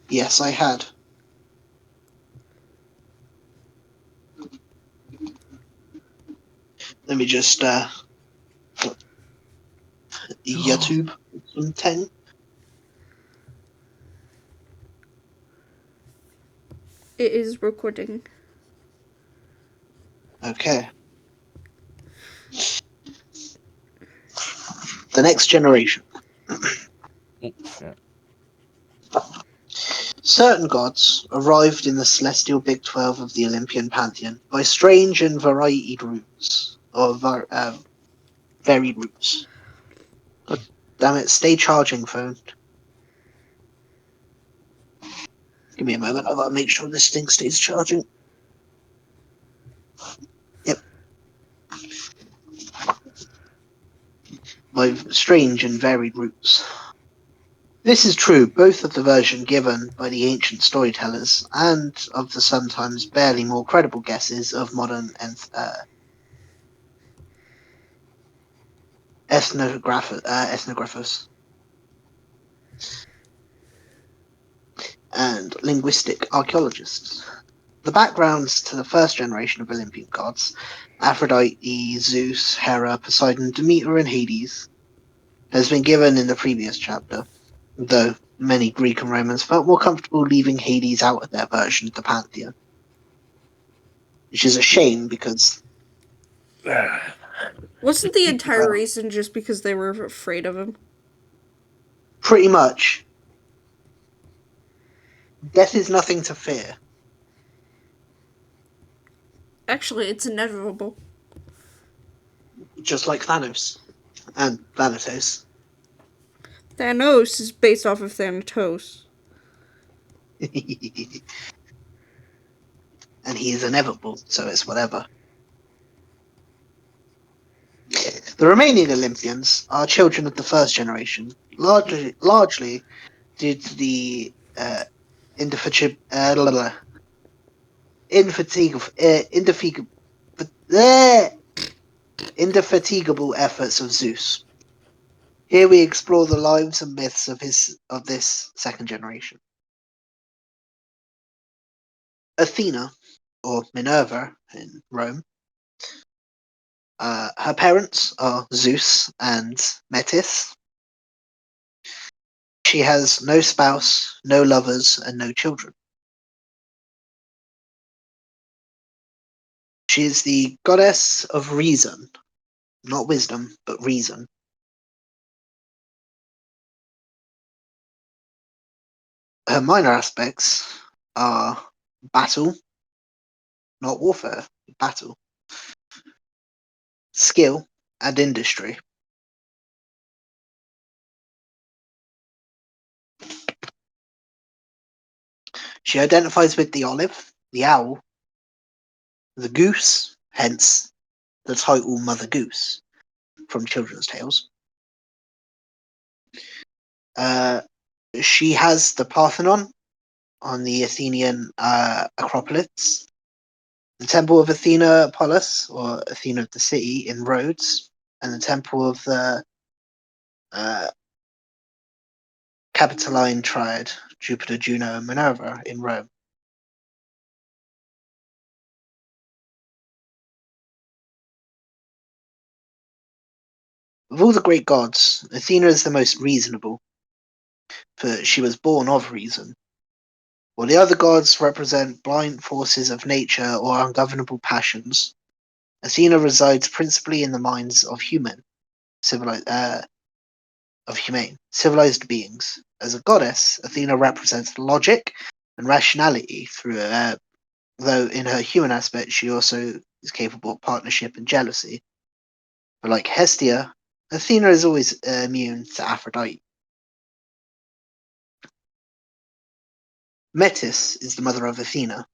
Yes, I had. Let me just YouTube some 10. It is recording. Okay. The next generation. Certain gods arrived in the celestial Big 12 of the Olympian pantheon by strange and varied routes, or varied routes. God damn it, stay charging, phone. Give me a moment, I've got to make sure this thing stays charging. Yep. By strange and varied routes. This is true both of the version given by the ancient storytellers and of the sometimes barely more credible guesses of modern ethnographers and linguistic archaeologists. The backgrounds to the first generation of Olympian gods, Aphrodite, Zeus, Hera, Poseidon, Demeter, and Hades, has been given in the previous chapter, though many Greek and Romans felt more comfortable leaving Hades out of their version of the pantheon. Which is a shame because Wasn't the entire reason just because they were afraid of him? pretty much death is nothing to fear. Actually, it's inevitable. Just like Thanos and Thanatos. Thanos is based off of Thanatos. And he is inevitable, so it's whatever. The remaining Olympians are children of the first generation, largely due to the indefatigable, indefatigable efforts of Zeus. Here we explore the lives and myths of this second generation. Athena, or Minerva in Rome. Her parents are Zeus and Metis. She has no spouse, no lovers, and no children. She is the goddess of reason, not wisdom, but reason. Her minor aspects are battle, not warfare, battle, skill, and industry. She identifies with the olive, the owl, the goose, hence the title Mother Goose from children's tales. Uh, she has the Parthenon on the Athenian Acropolis, the Temple of Athena Polis, or Athena of the City in Rhodes, and the Temple of the Capitoline Triad, Jupiter, Juno, and Minerva in Rome. Of all the great gods, Athena is the most reasonable, for she was born of reason, while the other gods represent blind forces of nature or ungovernable passions. Athena resides principally in the minds of civilized beings. As a goddess, Athena represents logic and rationality through though in her human aspect she also is capable of partnership and jealousy. But like Hestia, Athena is always immune to Aphrodite. Metis is the mother of Athena.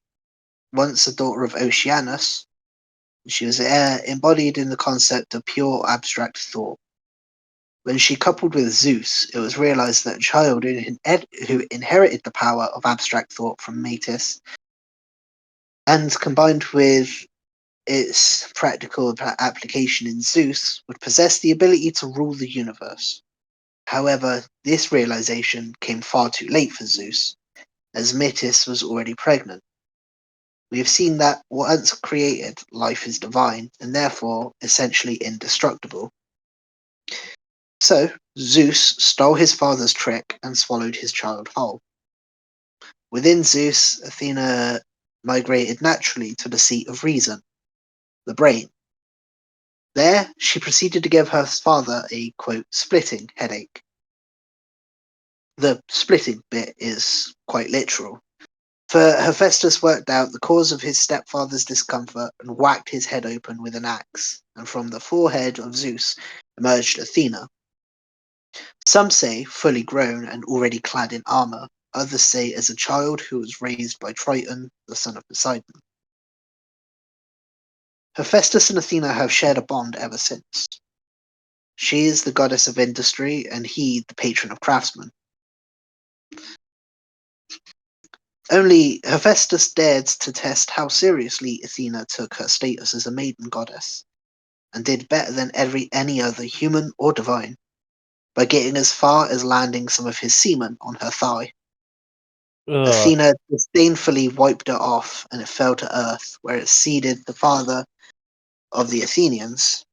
Once a daughter of Oceanus, she was embodied in the concept of pure abstract thought. When she coupled with Zeus, it was realized that a child who inherited the power of abstract thought from Metis and combined with its practical application in Zeus would possess the ability to rule the universe. However, this realization came far too late for Zeus, as Metis was already pregnant. We have seen that once created, life is divine, and therefore essentially indestructible. So, Zeus stole his father's trick and swallowed his child whole. Within Zeus, Athena migrated naturally to the seat of reason, the brain. There, she proceeded to give her father a, quote, splitting headache. The splitting bit is quite literal. For Hephaestus worked out the cause of his stepfather's discomfort and whacked his head open with an axe, and from the forehead of Zeus emerged Athena. Some say fully grown and already clad in armor, others say as a child who was raised by Triton, the son of Poseidon. Hephaestus and Athena have shared a bond ever since. She is the goddess of industry, and he the patron of craftsmen. Only Hephaestus dared to test how seriously Athena took her status as a maiden goddess, and did better than any other human or divine, by getting as far as landing some of his semen on her thigh. Ugh. Athena disdainfully wiped it off, and it fell to earth, where it seeded the father of the Athenians,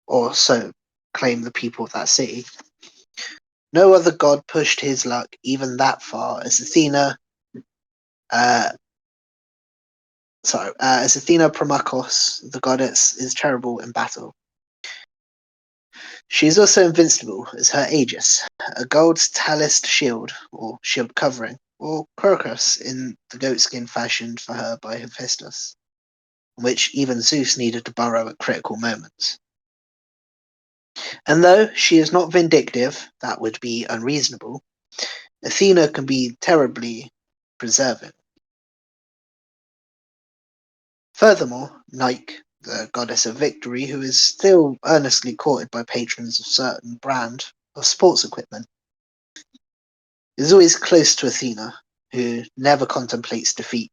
or so claim the people of that city. No other god pushed his luck even that far as Athena. As Athena Promachos, the goddess is terrible in battle. She is also invincible as her aegis, a gold taliced shield, or shield covering, or crocus in the goatskin fashioned for her by Hephaestus, which even Zeus needed to borrow at critical moments. And though she is not vindictive, that would be unreasonable, Athena can be terribly preserving. Furthermore, Nike, the goddess of victory, who is still earnestly courted by patrons of certain brand of sports equipment, is always close to Athena, who never contemplates defeat.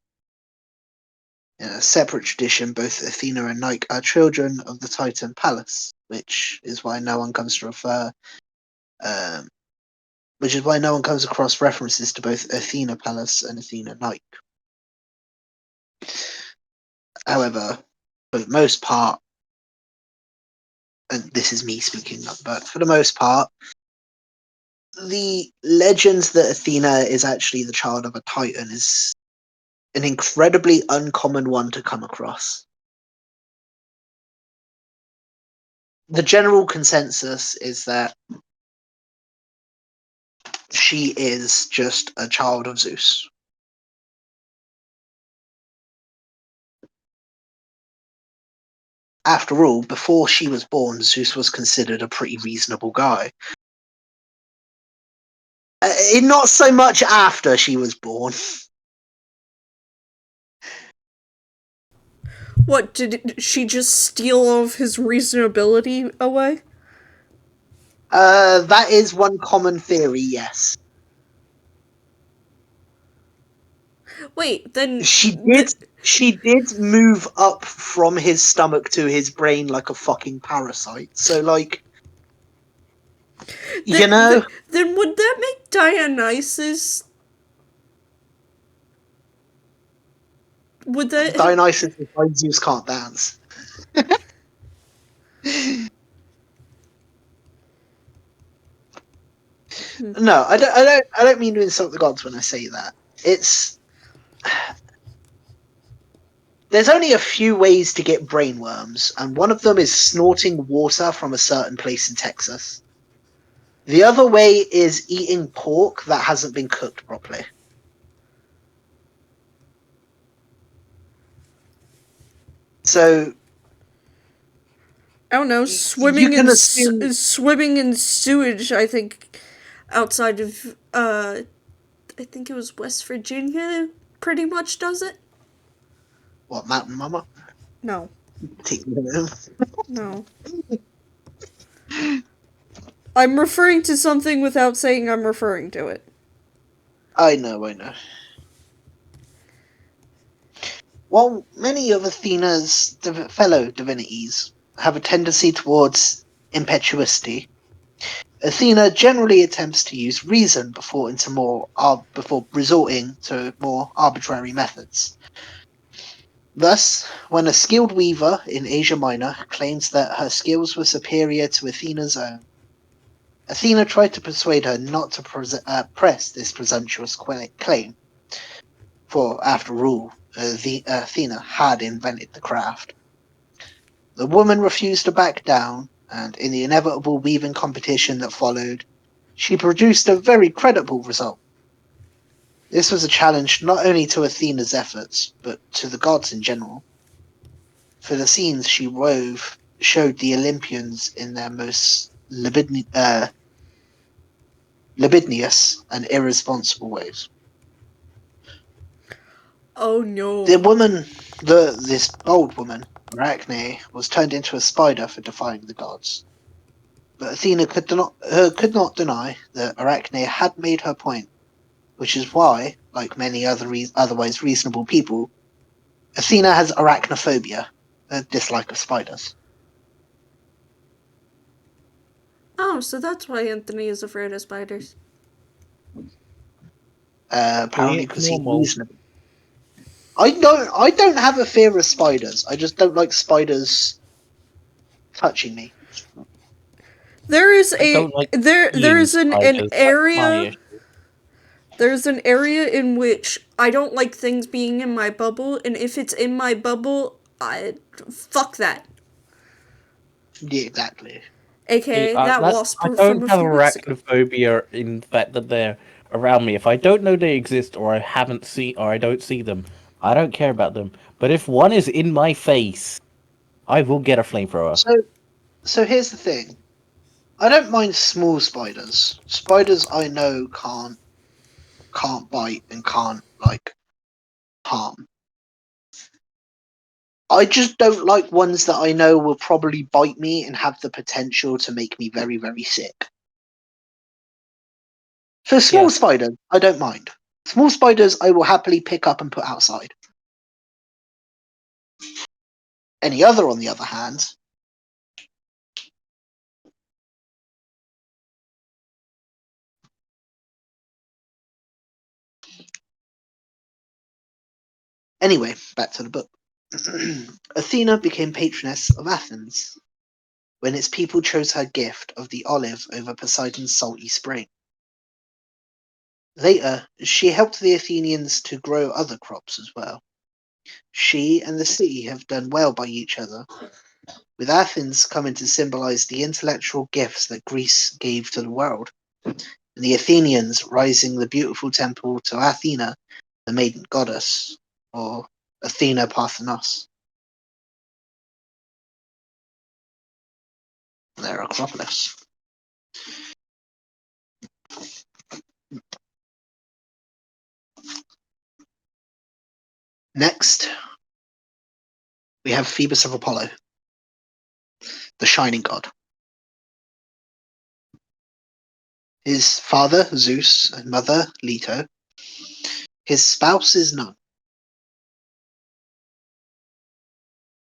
In a separate tradition, both Athena and Nike are children of the Titan Pallas, which is why no one comes across references to both Athena Pallas and Athena Nike. However, for the most part, and this is me speaking, but for the most part, the legends that Athena is actually the child of a Titan is an incredibly uncommon one to come across. The general consensus is that she is just a child of Zeus. After all, before she was born, Zeus was considered a pretty reasonable guy. Not so much after she was born. What, did she just steal all of his reasonability away? That is one common theory, yes. Wait, then... She did move up from his stomach to his brain like a fucking parasite. So, like, then, you know? then would that make Dionysus... Would that... Dionysus is why Zeus can't dance. No, I don't mean to insult the gods when I say that. There's only a few ways to get brainworms, and one of them is snorting water from a certain place in Texas. The other way is eating pork that hasn't been cooked properly. So I don't know, you can assume swimming in sewage, I think, outside of, I think it was West Virginia, pretty much does it? what, Mountain Mama? No. Take me home. No. I'm referring to something without saying I'm referring to it. I know. While many of Athena's fellow divinities have a tendency towards impetuosity, Athena generally attempts to use reason before resorting to more arbitrary methods. Thus, when a skilled weaver in Asia Minor claims that her skills were superior to Athena's own, Athena tried to persuade her not to press this presumptuous claim, for, after all, Athena had invented the craft. The woman refused to back down, and in the inevitable weaving competition that followed, she produced a very credible result. This was a challenge not only to Athena's efforts, but to the gods in general, for the scenes she wove showed the Olympians in their most libidinous and irresponsible ways. Oh no. This bold woman, Arachne, was turned into a spider for defying the gods. But Athena could not deny that Arachne had made her point, which is why, like many otherwise reasonable people, Athena has arachnophobia, a dislike of spiders. Oh, so that's why Anthony is afraid of spiders. Apparently It's because he's normal. reasonable. I don't have a fear of spiders. I just don't like spiders touching me. There is I don't like seeing there's an spiders. That's my area issue. there's an area in which I don't like things being in my bubble, and if it's in my bubble, I fuck that. Yeah, exactly. AKA that wasp I from don't a have few weeks ago. arachnophobia in the fact that they're around me. If I don't know they exist or I don't see them, I don't care about them. But if one is in my face, I will get a flamethrower. So here's the thing. I don't mind small spiders. Spiders I know can't bite and can't harm. I just don't like ones that I know will probably bite me and have the potential to make me very, very sick. For small Yeah. spiders, I don't mind. Small spiders I will happily pick up and put outside. Any other, on the other hand, anyway, back to the book. Athena became patroness of Athens when its people chose her gift of the olive over Poseidon's salty spring. Later, she helped the Athenians to grow other crops as well. She and the sea have done well by each other, with Athens coming to symbolize the intellectual gifts that Greece gave to the world, and the Athenians raising the beautiful temple to Athena, the maiden goddess, or Athena Parthenos, their Acropolis. Next, we have Phoebus of Apollo, the shining god. His father, Zeus, and mother, Leto. His spouse is none.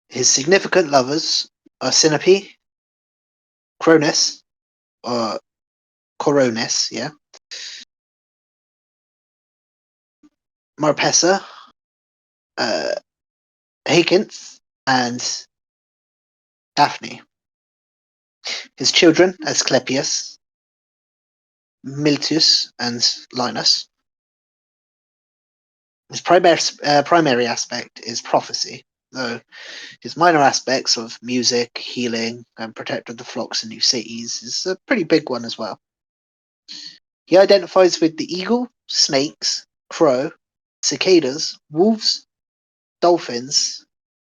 His significant lovers are Sinope, Cronus, or Coronis, yeah, Marpessa, uh, Hacinthe, and Daphne. His children, Asclepius, Miltius, and Linus. His primary aspect is prophecy, though his minor aspects of music, healing, and protect of the flocks in new cities is a pretty big one as well. He identifies with the eagle, snakes, crow, cicadas, wolves, dolphins,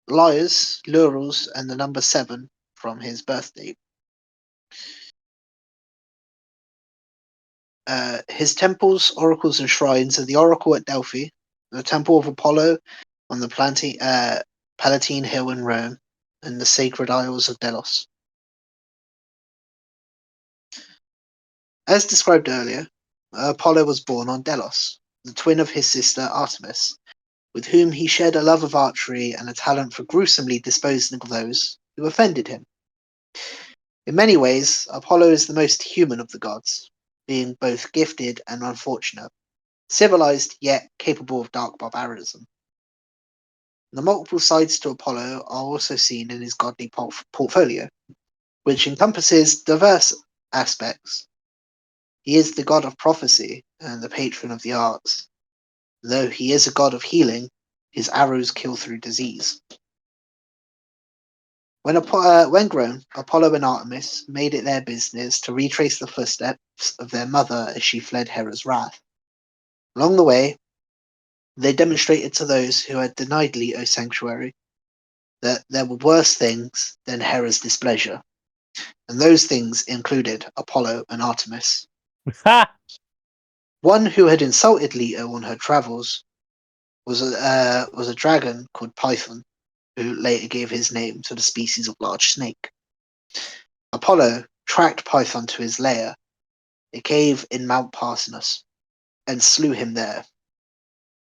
lyres, laurels, and the number 7 from his birth date. His temples, oracles, and shrines are the Oracle at Delphi, the Temple of Apollo on the Palatine Hill in Rome, and the Sacred Isles of Delos. As described earlier, Apollo was born on Delos, the twin of his sister Artemis, with whom he shared a love of archery and a talent for gruesomely disposing of those who offended him. In many ways, Apollo is the most human of the gods, being both gifted and unfortunate, civilized yet capable of dark barbarism. The multiple sides to Apollo are also seen in his godly portfolio, which encompasses diverse aspects. He is the god of prophecy and the patron of the arts. Though he is a god of healing, his arrows kill through disease. When grown, Apollo and Artemis made it their business to retrace the footsteps of their mother as she fled Hera's wrath. Along the way, they demonstrated to those who had denied Leto sanctuary that there were worse things than Hera's displeasure, and those things included Apollo and Artemis. Ha! One who had insulted Leto on her travels was a dragon called Python, who later gave his name to the species of large snake. Apollo tracked Python to his lair, a cave in Mount Parnassus, and slew him there.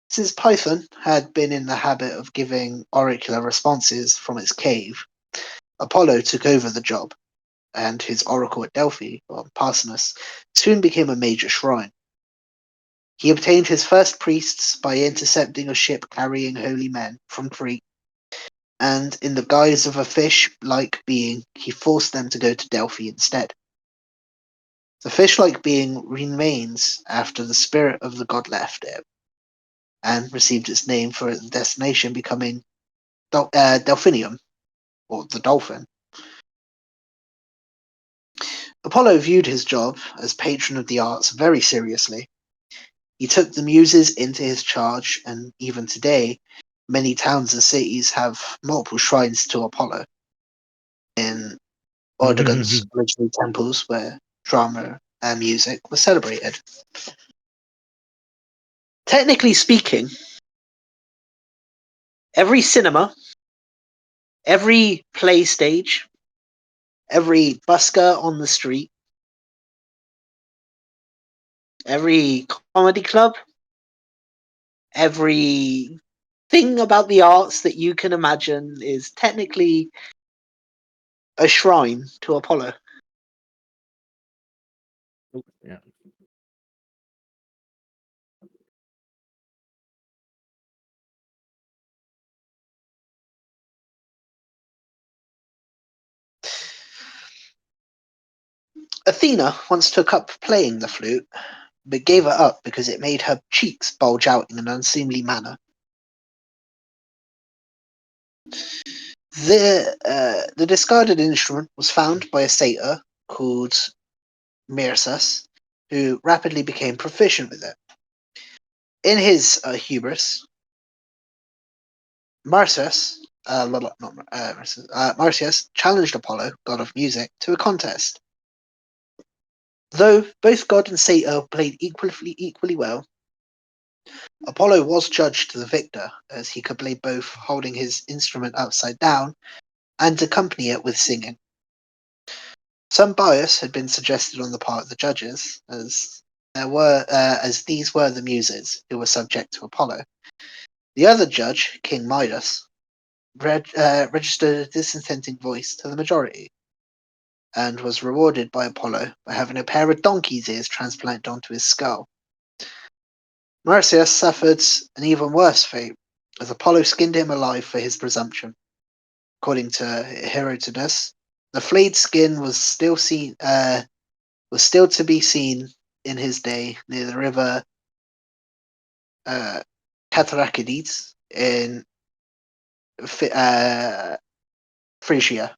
Since Python had been in the habit of giving oracular responses from its cave, Apollo took over the job, and his oracle at Delphi, or Parnassus, soon became a major shrine. He obtained his first priests by intercepting a ship carrying holy men from Crete, and in the guise of a fish-like being, he forced them to go to Delphi instead. The fish-like being remains after the spirit of the god left it, and received its name for its destination becoming Delphinium, or the dolphin. Apollo viewed his job as patron of the arts very seriously. He took the muses into his charge, and even today, many towns and cities have multiple shrines to Apollo. In Ordogon's original temples, where drama and music were celebrated. Technically speaking, every cinema, every play stage, every busker on the street, every comedy club, every thing about the arts that you can imagine is technically a shrine to Apollo. Yeah. Athena once took up playing the flute, but gave it up because it made her cheeks bulge out in an unseemly manner. The discarded instrument was found by a satyr called Myrsus, who rapidly became proficient with it. In his hubris, Marsyas challenged Apollo, god of music, to a contest. Though both god and satyr played equally well, Apollo was judged the victor, as he could play both holding his instrument upside down and accompany it with singing. Some bias had been suggested on the part of the judges, as these were the muses who were subject to Apollo. The other judge, King Midas, registered a dissenting voice to the majority, and was rewarded by Apollo by having a pair of donkey's ears transplanted onto his skull. Marsyas suffered an even worse fate, as Apollo skinned him alive for his presumption. According to Herodotus, the flayed skin was still to be seen in his day near the river Cataracides in Phrygia,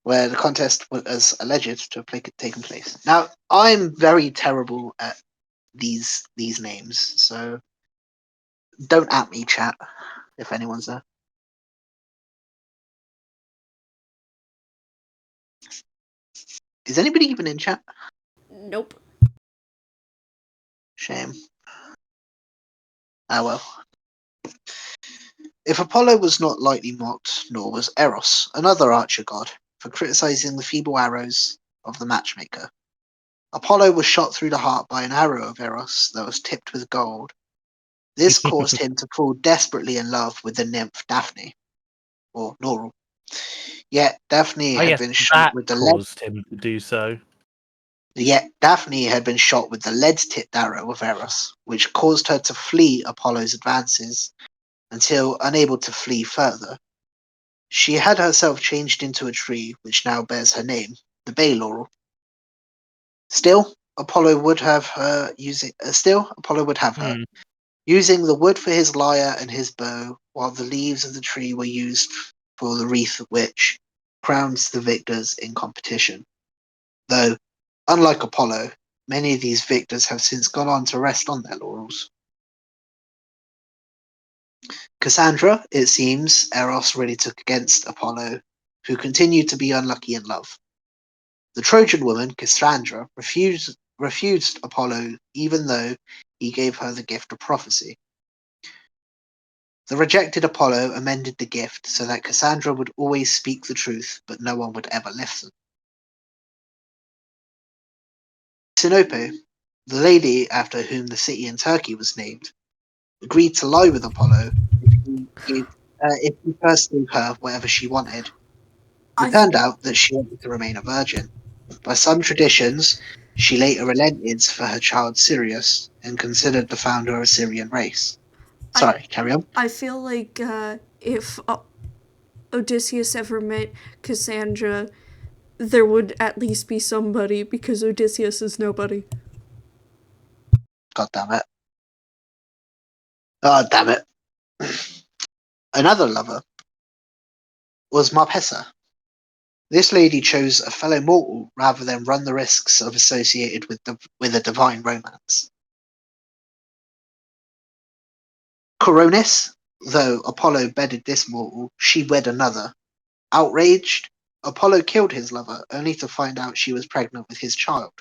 where the contest was alleged to have taken place. Now, I'm very terrible at these names, so don't at me, chat, if anyone's there. Is anybody even in chat? Nope. Shame. Ah well. If Apollo was not lightly mocked, nor was Eros, another archer god, for criticizing the feeble arrows of the matchmaker. Apollo was shot through the heart by an arrow of Eros that was tipped with gold. This caused him to fall desperately in love with the nymph Daphne, or Laurel. Yet Daphne Oh had yes, been shot that with the lead. caused him to do so. Yet Daphne had been shot with the lead-tipped arrow of Eros, which caused her to flee Apollo's advances until, unable to flee further, she had herself changed into a tree which now bears her name, the bay laurel. Still, Apollo would have her using the wood for his lyre and his bow, while the leaves of the tree were used for the wreath which crowns the victors in competition. Though, unlike Apollo, many of these victors have since gone on to rest on their laurels. Cassandra, it seems, Eros really took against Apollo, who continued to be unlucky in love. The Trojan woman, Cassandra, refused Apollo even though he gave her the gift of prophecy. The rejected Apollo amended the gift so that Cassandra would always speak the truth, but no one would ever listen. Sinope, the lady after whom the city in Turkey was named, agreed to lie with Apollo if he first gave her whatever she wanted. It turned out that she wanted to remain a virgin. By some traditions, she later relented for her child Sirius and considered the founder of a Syrian race. Sorry, carry on. I feel like if Odysseus ever met Cassandra, there would at least be somebody, because Odysseus is nobody. God damn it. Oh, damn it. Another lover was Marpessa. This lady chose a fellow mortal rather than run the risks of associated with a divine romance. Coronis, though Apollo bedded this mortal, she wed another. Outraged, Apollo killed his lover, only to find out she was pregnant with his child.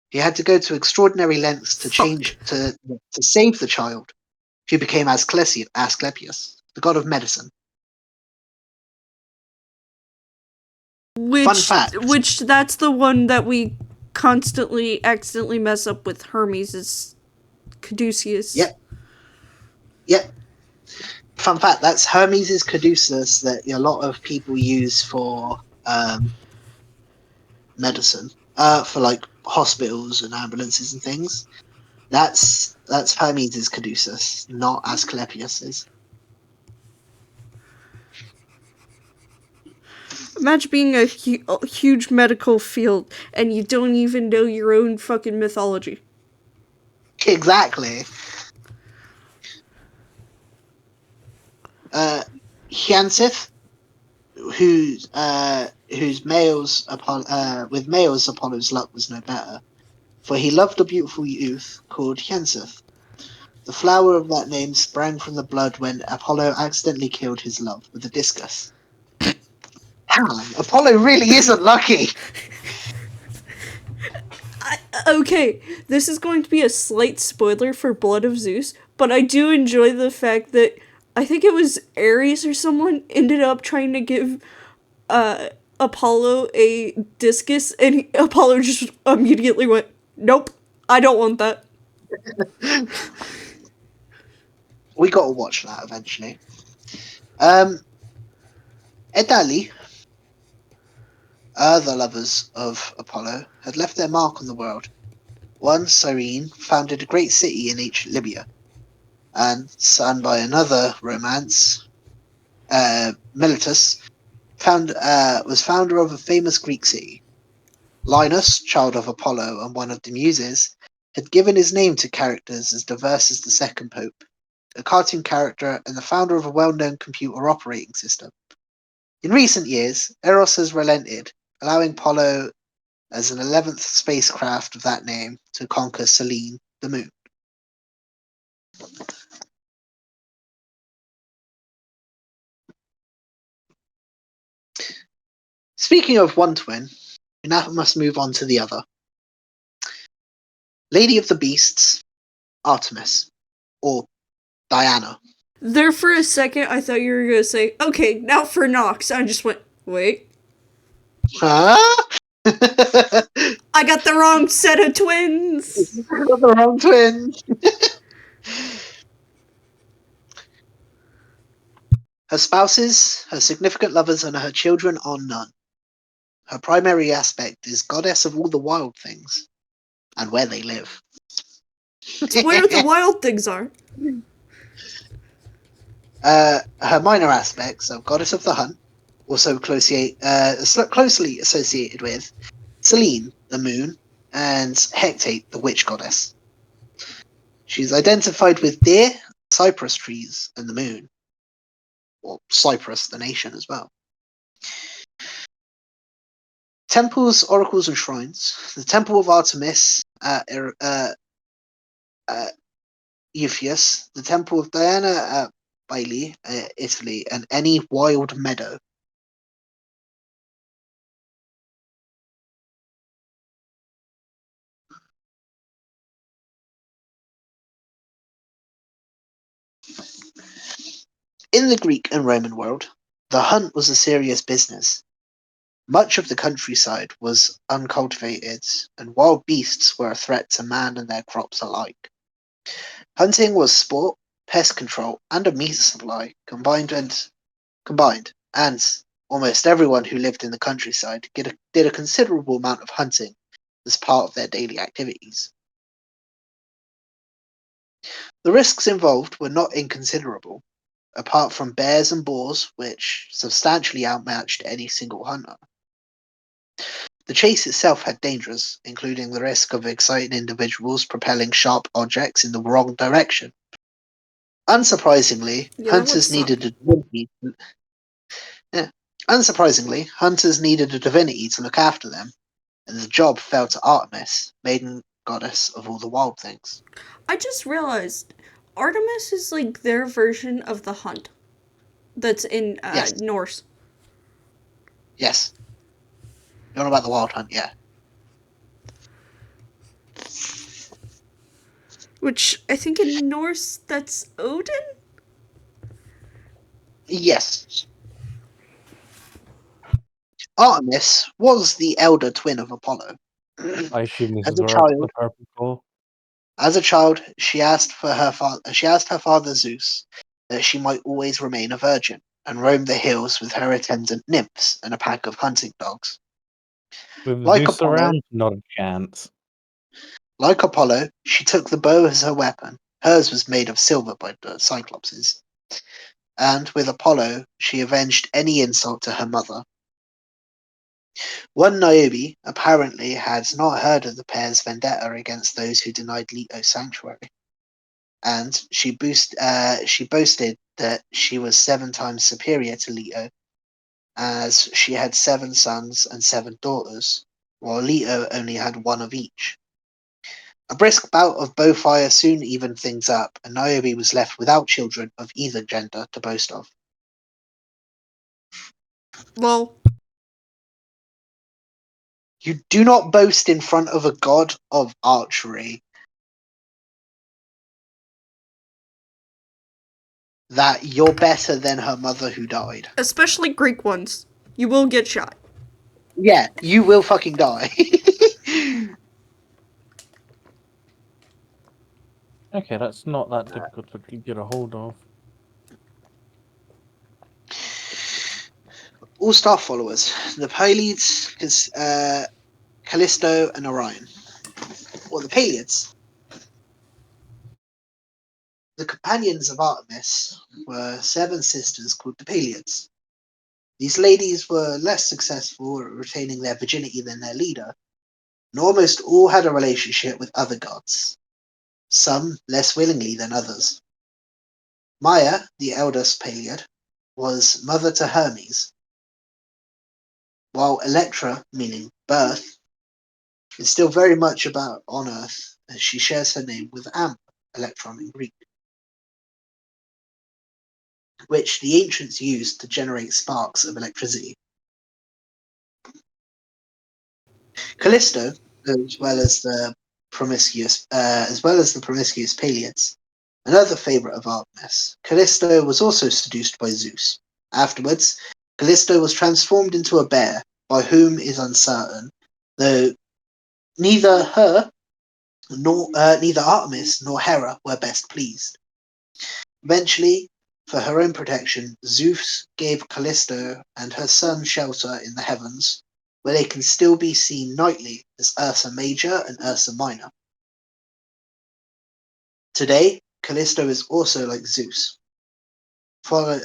He had to go to extraordinary lengths to save the child, who became Asclepius, the god of medicine. Fun fact. Which that's the one that we constantly accidentally mess up with Hermes, is Caduceus. Yep. Fun fact, that's Hermes' caduceus that a lot of people use for medicine, for like hospitals and ambulances and things. That's Hermes' caduceus, not Asclepius's. Imagine being a huge medical field and you don't even know your own fucking mythology. Exactly. Hyacinth, whose males with males Apollo's luck was no better, for he loved a beautiful youth called Hyacinth. The flower of that name sprang from the blood when Apollo accidentally killed his love with a discus. Damn, Apollo really isn't lucky. Okay, this is going to be a slight spoiler for Blood of Zeus, but I do enjoy the fact that I think it was Ares or someone ended up trying to give Apollo a discus, and Apollo just immediately went, "Nope, I don't want that." We got to watch that eventually. Edali, the lovers of Apollo, had left their mark on the world. One, Cyrene, founded a great city in ancient Libya, and son by another romance, Miletus, was founder of a famous Greek city. Linus, child of Apollo and one of the Muses, had given his name to characters as diverse as the second pope, a cartoon character and the founder of a well-known computer operating system. In recent years, Eros has relented, allowing Apollo as an 11th spacecraft of that name to conquer Selene, the moon. Speaking of one twin, we now must move on to the other. Lady of the Beasts, Artemis, or Diana. There for a second, I thought you were gonna say, "Okay, now for Nox." I just went, "Wait, Huh? I got the wrong set of twins." The wrong twins. Her spouses, her significant lovers, and her children are none. Her primary aspect is goddess of all the wild things and where they live. It's where the wild things are. Her minor aspects are goddess of the hunt, also closely associated with Selene, the moon, and Hecate, the witch goddess. She's identified with deer, cypress trees, and the moon, or Cyprus, the nation, as well. Temples, oracles, and shrines. The Temple of Artemis at Eupheus, the Temple of Diana at Bailey, Italy, and any wild meadow. In the Greek and Roman world, the hunt was a serious business. Much of the countryside was uncultivated, and wild beasts were a threat to man and their crops alike. Hunting was sport, pest control, and a meat supply combined, and almost everyone who lived in the countryside did a considerable amount of hunting as part of their daily activities. The risks involved were not inconsiderable, apart from bears and boars, which substantially outmatched any single hunter. The chase itself had dangers, including the risk of excited individuals propelling sharp objects in the wrong direction. Unsurprisingly, Yeah, that would suck. Hunters needed a divinity to look after them, and the job fell to Artemis, maiden goddess of all the wild things. I just realized Artemis is like their version of the hunt that's in Yes, Norse. yes. You're on about the wild hunt, yeah. Which I think in Norse that's Odin? Yes. Artemis was the elder twin of Apollo. I assume this As is a where child, the purple core. she asked her father Zeus that she might always remain a virgin and roam the hills with her attendant nymphs and a pack of hunting dogs. With Like Zeus Apollo, around, not a chance. she took the bow as her weapon. Hers was made of silver by the Cyclopses. And with Apollo, she avenged any insult to her mother. One Niobe apparently had not heard of the pair's vendetta against those who denied Leto sanctuary, and she boasted that she was 7 times superior to Leto, as she had 7 sons and 7 daughters, while Leto only had 1 of each. A brisk bout of bow fire soon evened things up, and Niobe was left without children of either gender to boast of. Well, You do not boast in front of a god of archery that you're better than her mother who died. especially Greek ones. You will get shot. Yeah, you will fucking die. Okay, that's not that difficult to get a hold of. All star followers: the Pleiades, Callisto, and Orion. Or the Pleiades. The companions of Artemis were 7 sisters called the Pleiades. These ladies were less successful at retaining their virginity than their leader, and almost all had a relationship with other gods, some less willingly than others. Maia, the eldest Pleiad, was mother to Hermes, while Electra, meaning birth, is still very much about on Earth, as she shares her name with Amp, electron in Greek, which the ancients used to generate sparks of electricity. Callisto, as well as the promiscuous Pleiades, another favorite of Artemis, Callisto was also seduced by Zeus. Afterwards, Callisto was transformed into a bear, by whom is uncertain, though neither Artemis nor Hera were best pleased. Eventually, For her own protection, Zeus gave Callisto and her son shelter in the heavens, where they can still be seen nightly as Ursa Major and Ursa Minor. Today, Callisto is also like Zeus. Callisto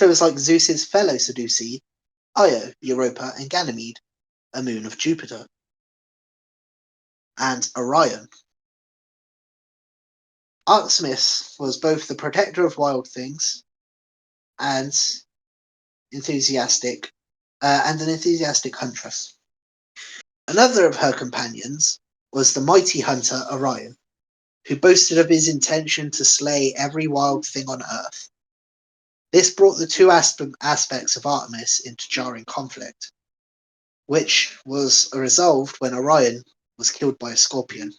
is like Zeus's fellow Sadducee, Io, Europa, and Ganymede, a moon of Jupiter, and Orion. Artemis was both the protector of wild things and an enthusiastic huntress. Another of her companions was the mighty hunter Orion, who boasted of his intention to slay every wild thing on Earth. This brought the two aspects of Artemis into jarring conflict, which was resolved when Orion was killed by a scorpion.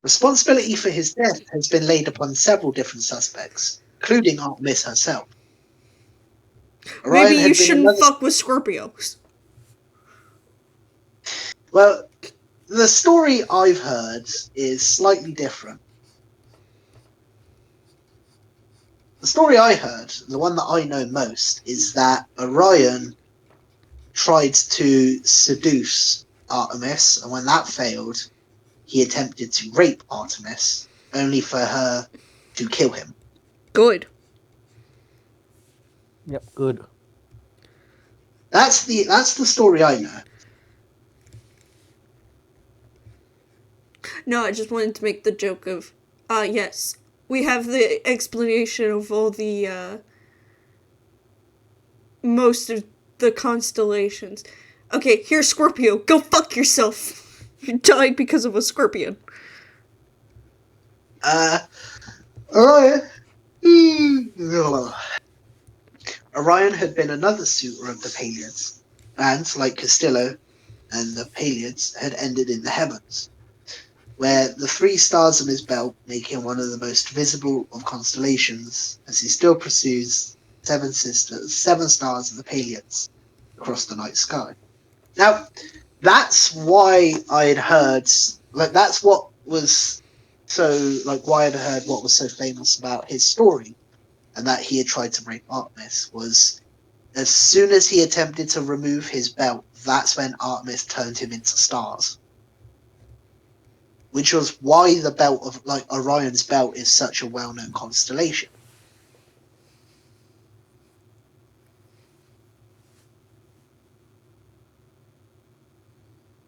Responsibility for his death has been laid upon several different suspects, including Artemis herself. Orion Maybe you had been shouldn't another. fuck with Scorpios. Well, the story I've heard is slightly different. The story I heard, the one that I know most, is that Orion tried to seduce Artemis, and when that failed, he attempted to rape Artemis, only for her to kill him. Good. Yep, good. That's the story I know. No, I just wanted to make the joke of, yes, we have the explanation of all the, most of the constellations. Okay, here's Scorpio. Go fuck yourself. You died because of a scorpion. Orion. Orion had been another suitor of the Pleiades, and, like Castillo and the Pleiades, had ended in the heavens, where the 3 stars on his belt make him one of the most visible of constellations, as he still pursues 7 stars of the Pleiades across the night sky. Now, that's why I had heard, that's what was so, why I'd heard what was so famous about his story, and that he had tried to rape Artemis, was as soon as he attempted to remove his belt, that's when Artemis turned him into stars. Which was why the belt of Orion's belt is such a well-known constellation.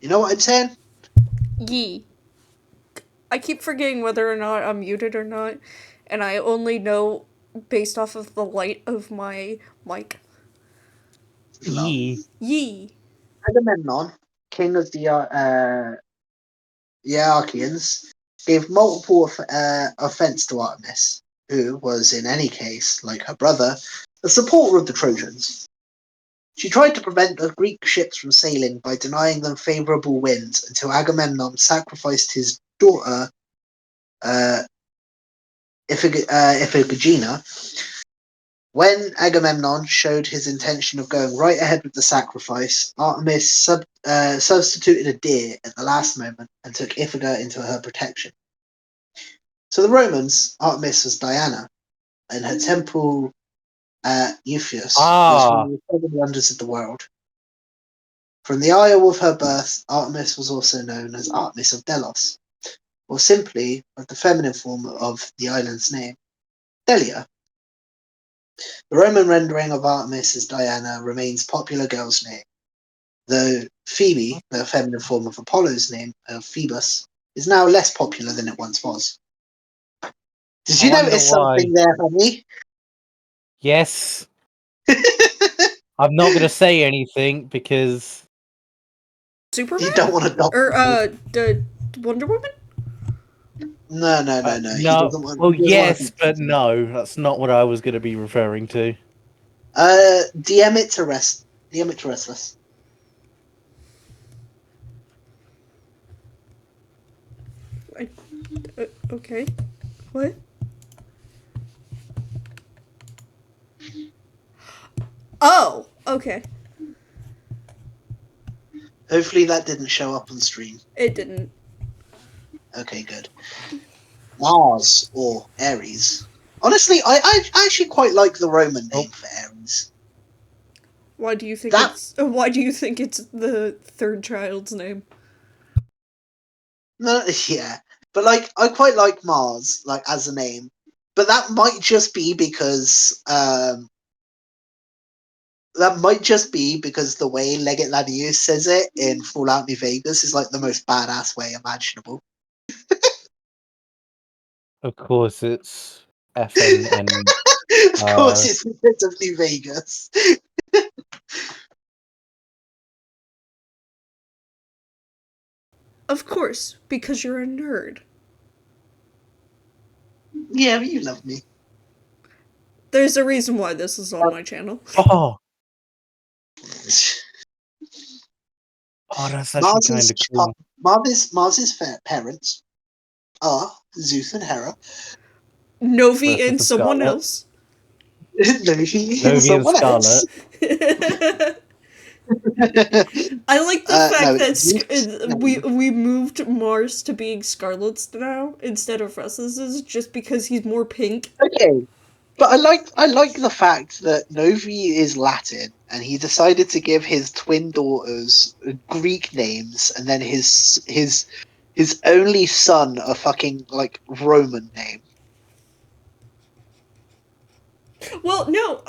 You know what I'm saying? Yee. I keep forgetting whether or not I'm muted or not, and I only know based off of the light of my mic. Yee. Yee. Agamemnon, king of the Aeacians, gave multiple offense to Artemis, who was, in any case, like her brother, a supporter of the Trojans. She tried to prevent the Greek ships from sailing by denying them favorable winds until Agamemnon sacrificed his daughter, Iphigenia. When Agamemnon showed his intention of going right ahead with the sacrifice, Artemis substituted a deer at the last moment and took Iphiga into her protection. To the Romans, Artemis was Diana, and her temple at Euphus was one of the 7 wonders of the world. From the isle of her birth, Artemis was also known as Artemis of Delos, or simply of the feminine form of the island's name, Delia. The Roman rendering of Artemis as Diana remains popular girl's name, though Phoebe, the feminine form of Apollo's name, Phoebus, is now less popular than it once was. Did you notice something there, honey? Yes. I'm not going to say anything because Superman? You don't want to dock. Or, the Wonder Woman? No. no. He doesn't want. Well, He doesn't yes, want but no. That's not what I was going to be referring to. Diameterus. Okay. What? Oh, okay. Hopefully that didn't show up on stream. It didn't. Okay, good. Mars or Ares. Honestly, I actually quite like the Roman name for Ares. Why do you think That it's the third child's name? no, yeah, but like I quite like Mars, like as a name, but that might just be because the way Leggett Lanius says it in Fallout New Vegas is like the most badass way imaginable. Of course, it's FNN. Of course, it's because of New Vegas. Of course, because you're a nerd. Yeah, but you love me. There's a reason why this is on my channel. Oh, that's actually kind of cool. Mars's parents are Zeus and Hera. Novi Versus and the someone Scarlet. else. Novi and Novi and someone else. Scarlet. I like the fact no, that Zeus. we moved Mars to being Scarlet's now instead of Russ's, just because he's more pink. Okay, but I like the fact that Novi is Latin, and he decided to give his twin daughters Greek names, and then his only son a fucking like Roman name. Well, no,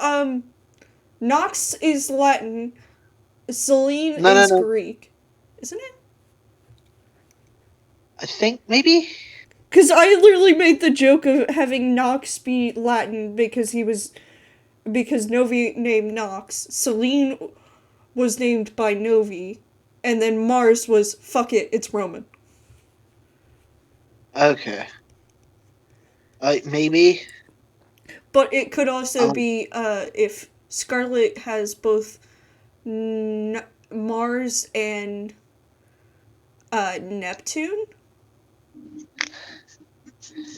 Nox is Latin, Celine No, no, is no. Greek, isn't it? I think maybe. Because I literally made the joke of having Nox be Latin because Novi named Nox, Celine was named by Novi, and then Mars was fuck it, it's Roman. Okay. Maybe. But it could also be if Scarlet has both Mars and Neptune,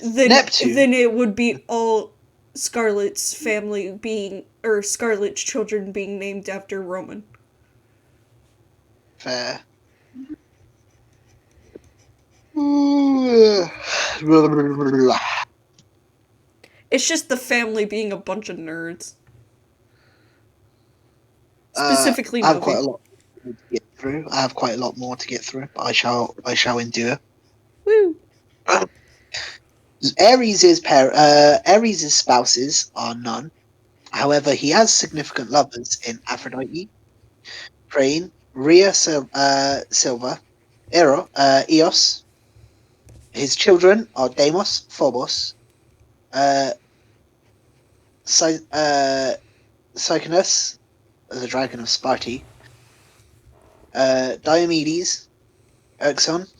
Neptune. then it would be all Scarlet's family being or Scarlet's children being named after Roman. Fair. It's just the family being a bunch of nerds. I Specifically have quite a Novi. lot to get through. I have quite a lot more to get through, but I shall endure. Woo! Ares' spouses are none. However, he has significant lovers in Aphrodite, Crane, Silva, Eos. His children are Deimos, Phobos, uh, Psychonus, the dragon of Sparti, Diomedes, Erxon,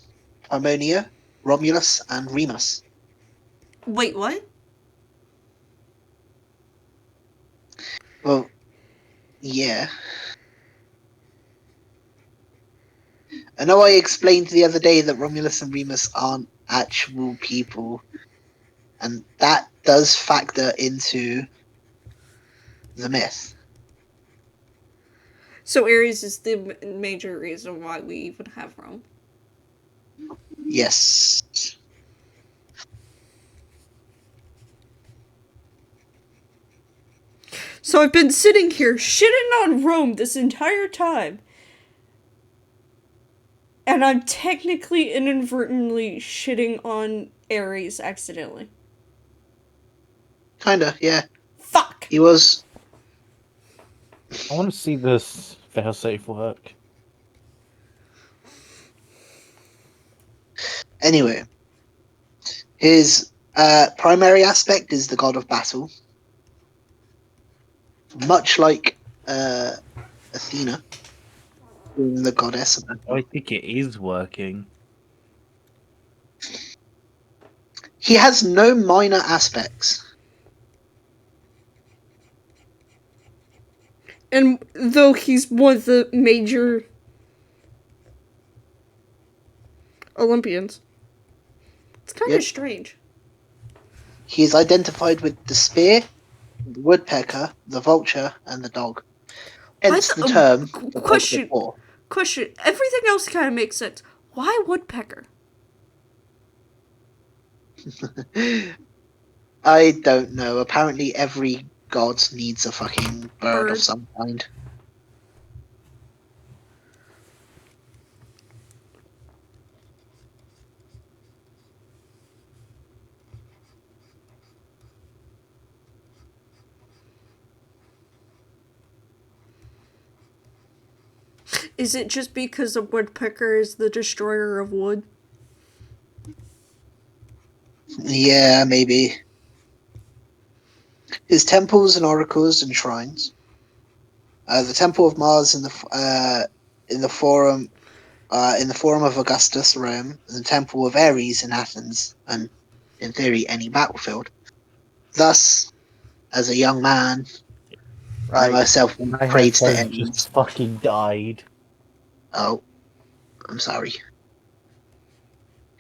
Harmonia, Romulus, and Remus. Wait, what? Well, yeah. I know I explained the other day that Romulus and Remus aren't actual people, and that does factor into the myth. So Ares is the major reason why we even have Rome. Yes. So I've been sitting here shitting on Rome this entire time. And I'm technically inadvertently shitting on Ares accidentally. Kinda, yeah. Fuck! He was. I want to see this failsafe work. Anyway, his primary aspect is the god of battle. Much like Athena, being the goddess of battle. I think it is working. He has no minor aspects. And though he's one of the major Olympians, it's kind of strange. He is identified with the spear, the woodpecker, the vulture, and the dog. Hence the term. Question. Everything else kind of makes sense. Why woodpecker? I don't know. Apparently, every god needs a fucking bird of Bird. some kind. Is it just because a woodpecker is the destroyer of wood? Yeah, maybe. His temples and oracles and shrines. The Temple of Mars in the Forum in the Forum of Augustus, Rome, and the Temple of Ares in Athens, and in theory any battlefield. Thus, as a young man, I Right. myself My prayed to headphones Ares. just fucking died. Oh, I'm sorry.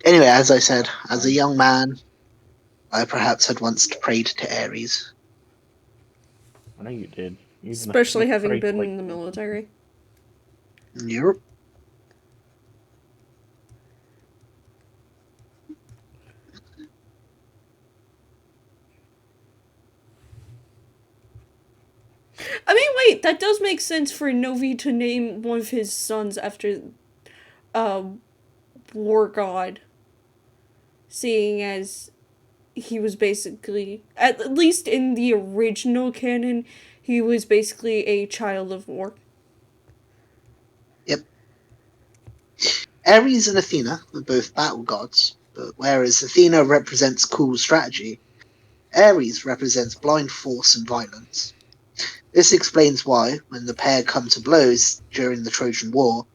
Anyway, as I said, as a young man, I perhaps had once prayed to Ares. I know you did. Especially You've having prayed been like in the military. Europe. I mean, wait, that does make sense for Novi to name one of his sons after uh, war god, seeing as he was basically, at least in the original canon, he was basically a child of war. Yep. Ares and Athena are both battle gods, but whereas Athena represents cool strategy, Ares represents blind force and violence. This explains why, when the pair come to blows during the Trojan War,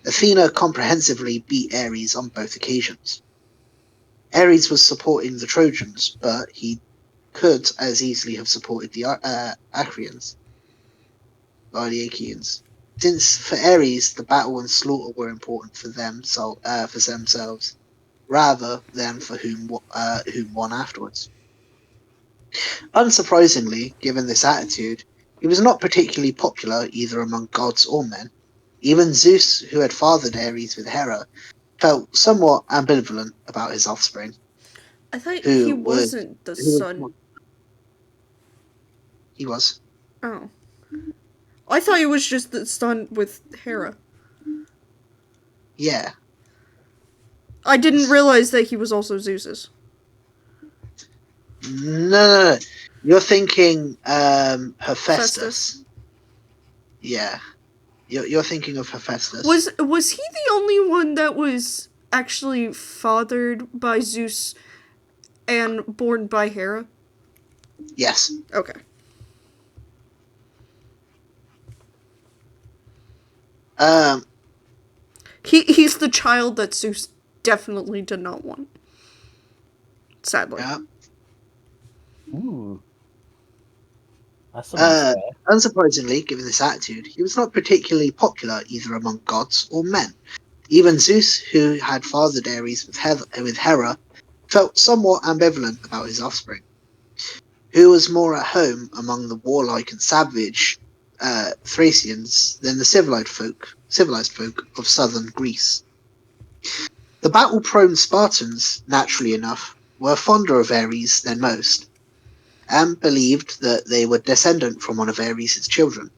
Athena comprehensively beat Ares on both occasions. Ares was supporting the Trojans, but he could as easily have supported the Achaeans or the Achaeans. Since for Ares, the battle and slaughter were important for them, for themselves, rather than for whom won afterwards. Unsurprisingly, given this attitude, he was not particularly popular either among gods or men. Even Zeus, who had fathered Ares with Hera, felt somewhat ambivalent about his offspring, I thought he who was wasn't the who son. was he was. Oh. I thought he was just the son with Hera. Yeah. I didn't realize that he was also Zeus's. No. You're thinking Festus. Hephaestus. Yeah. You're thinking of Hephaestus. Was he the only one that was actually fathered by Zeus and born by Hera? Yes. Okay. Um He's the child that Zeus definitely did not want. Sadly. yeah. Ooh. That's unfair. Unsurprisingly, given this attitude, he was not particularly popular either among gods or men. Even Zeus, who had fathered Ares with Hera, felt somewhat ambivalent about his offspring, who was more at home among the warlike and savage Thracians than the civilized folk of southern Greece. The battle-prone Spartans, naturally enough, were fonder of Ares than most, and believed that they were descendant from one of Ares' children.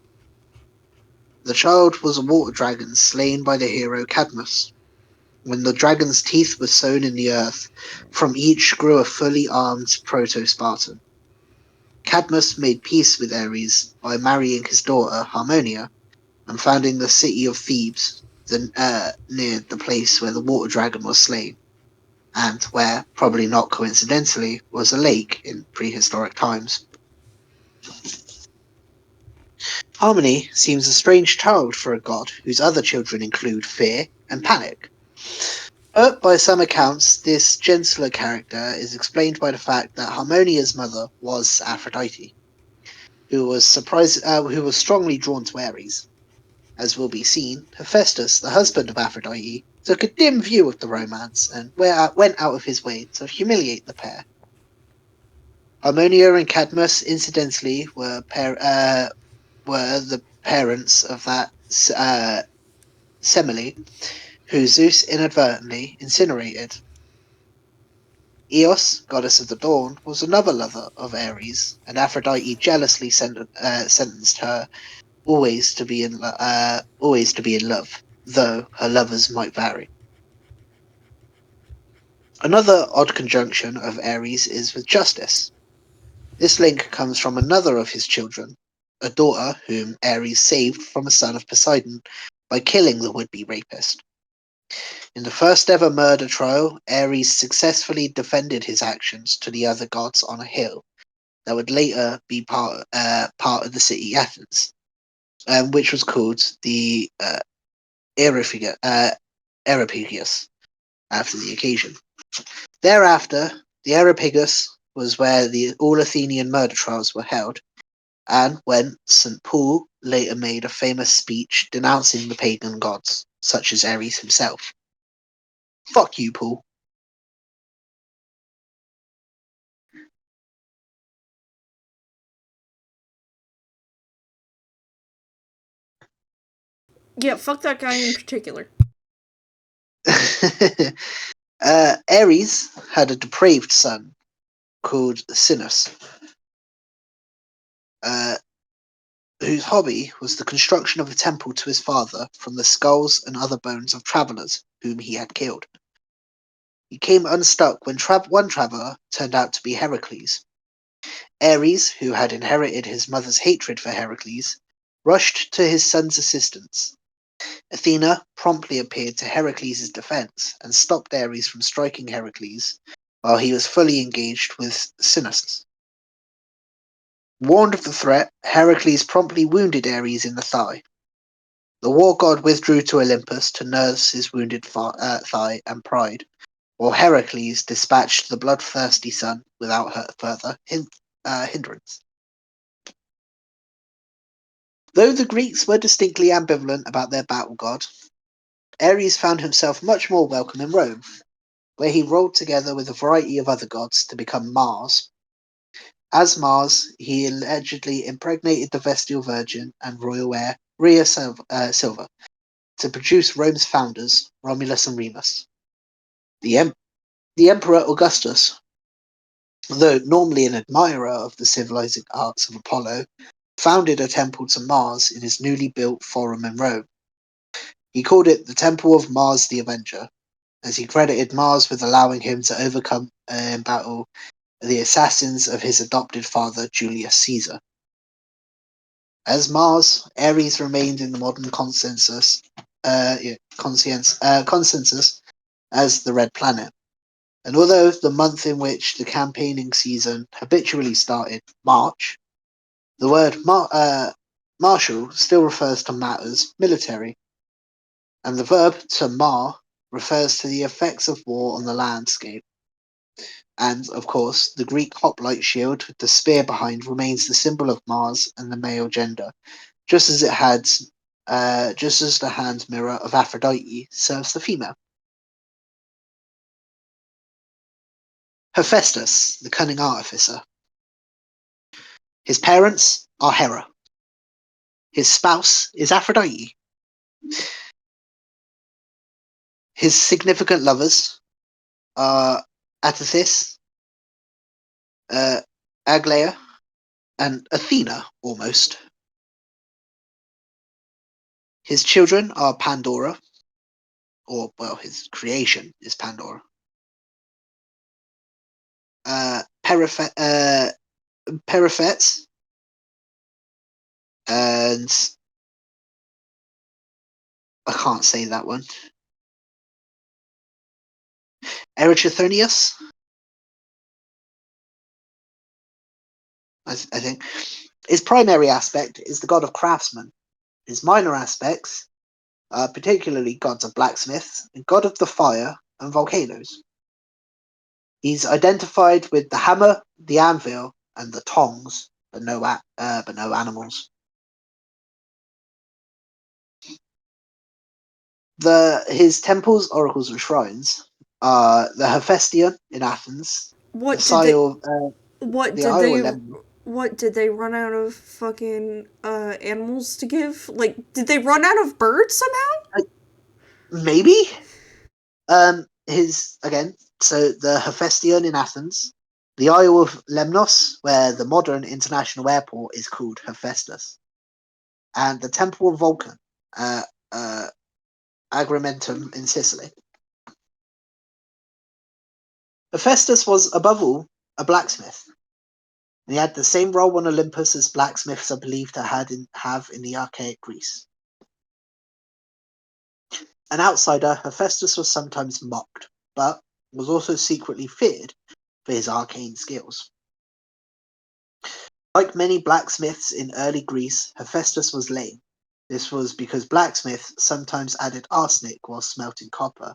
The child was a water dragon slain by the hero Cadmus. When the dragon's teeth were sown in the earth, from each grew a fully armed proto-Spartan. Cadmus made peace with Ares by marrying his daughter Harmonia and founding the city of Thebes, near the place where the water dragon was slain, and where, probably not coincidentally, was a lake in prehistoric times. Harmony seems a strange child for a god whose other children include fear and panic. But by some accounts, this gentler character is explained by the fact that Harmonia's mother was Aphrodite, who was strongly drawn to Ares. As will be seen, Hephaestus, the husband of Aphrodite, took a dim view of the romance and went out of his way to humiliate the pair. Harmonia and Cadmus, incidentally, were the parents of that Semele, who Zeus inadvertently incinerated. Eos, goddess of the dawn, was another lover of Ares, and Aphrodite jealously sentenced her always to be in love, though her lovers might vary. Another odd conjunction of Ares is with Justice. This link comes from another of his children, a daughter whom Ares saved from a son of Poseidon by killing the would-be rapist. In the first ever murder trial, Ares successfully defended his actions to the other gods on a hill that would later be part of the city Athens, which was called the Areopagus after the occasion. Thereafter, the Areopagus was where the all Athenian murder trials were held, and when St. Paul later made a famous speech denouncing the pagan gods, such as Ares himself. Fuck you, Paul. Yeah, fuck that guy in particular. Ares had a depraved son called Sinus, whose hobby was the construction of a temple to his father from the skulls and other bones of travellers whom he had killed. He came unstuck when one traveller turned out to be Heracles. Ares, who had inherited his mother's hatred for Heracles, rushed to his son's assistance. Athena promptly appeared to Heracles' defense and stopped Ares from striking Heracles while he was fully engaged with Sinus. Warned of the threat, Heracles promptly wounded Ares in the thigh. The war god withdrew to Olympus to nurse his wounded thigh and pride, while Heracles dispatched the bloodthirsty son without further hindrance. Though the Greeks were distinctly ambivalent about their battle god, Ares found himself much more welcome in Rome, where he rolled together with a variety of other gods to become Mars. As Mars, he allegedly impregnated the Vestal Virgin and royal heir Rhea Silva to produce Rome's founders, Romulus and Remus. The Emperor Augustus, though normally an admirer of the civilizing arts of Apollo, founded a temple to Mars in his newly built forum in Rome. He called it the Temple of Mars the Avenger, as he credited Mars with allowing him to overcome in battle the assassins of his adopted father Julius Caesar. As Mars, Ares remained in the modern consensus as the Red Planet. And although the month in which the campaigning season habitually started, March, the word martial still refers to matters military, and the verb to mar refers to the effects of war on the landscape. And, of course, the Greek hoplite shield with the spear behind remains the symbol of Mars and the male gender, just as the hand mirror of Aphrodite serves the female. Hephaestus, the cunning artificer. His parents are Hera. His spouse is Aphrodite. His significant lovers are Atethys, Aglaia, and Athena, almost. His children are Pandora, or, well, his creation is Pandora. Periphetes, and I can't say that one. Erythonius, I think. His primary aspect is the god of craftsmen. His minor aspects are particularly gods of blacksmiths, and god of the fire and volcanoes. He's identified with the hammer, the anvil, and the tongs, but no animals. His temples, oracles, and shrines are the Hephaestion in Athens, the What did they? Isle What the did Isle they? of Lemnos. What did they run out of fucking animals to give? Like, did they run out of birds somehow? Maybe. So the Hephaestion in Athens, the Isle of Lemnos, where the modern international airport is called Hephaestus, and the Temple of Vulcan, uh, uh, Agrimentum in Sicily. Hephaestus was, above all, a blacksmith. And he had the same role on Olympus as blacksmiths are believed to have in the archaic Greece. An outsider, Hephaestus was sometimes mocked, but was also secretly feared for his arcane skills. Like many blacksmiths in early Greece, Hephaestus was lame. This was because blacksmiths sometimes added arsenic while smelting copper,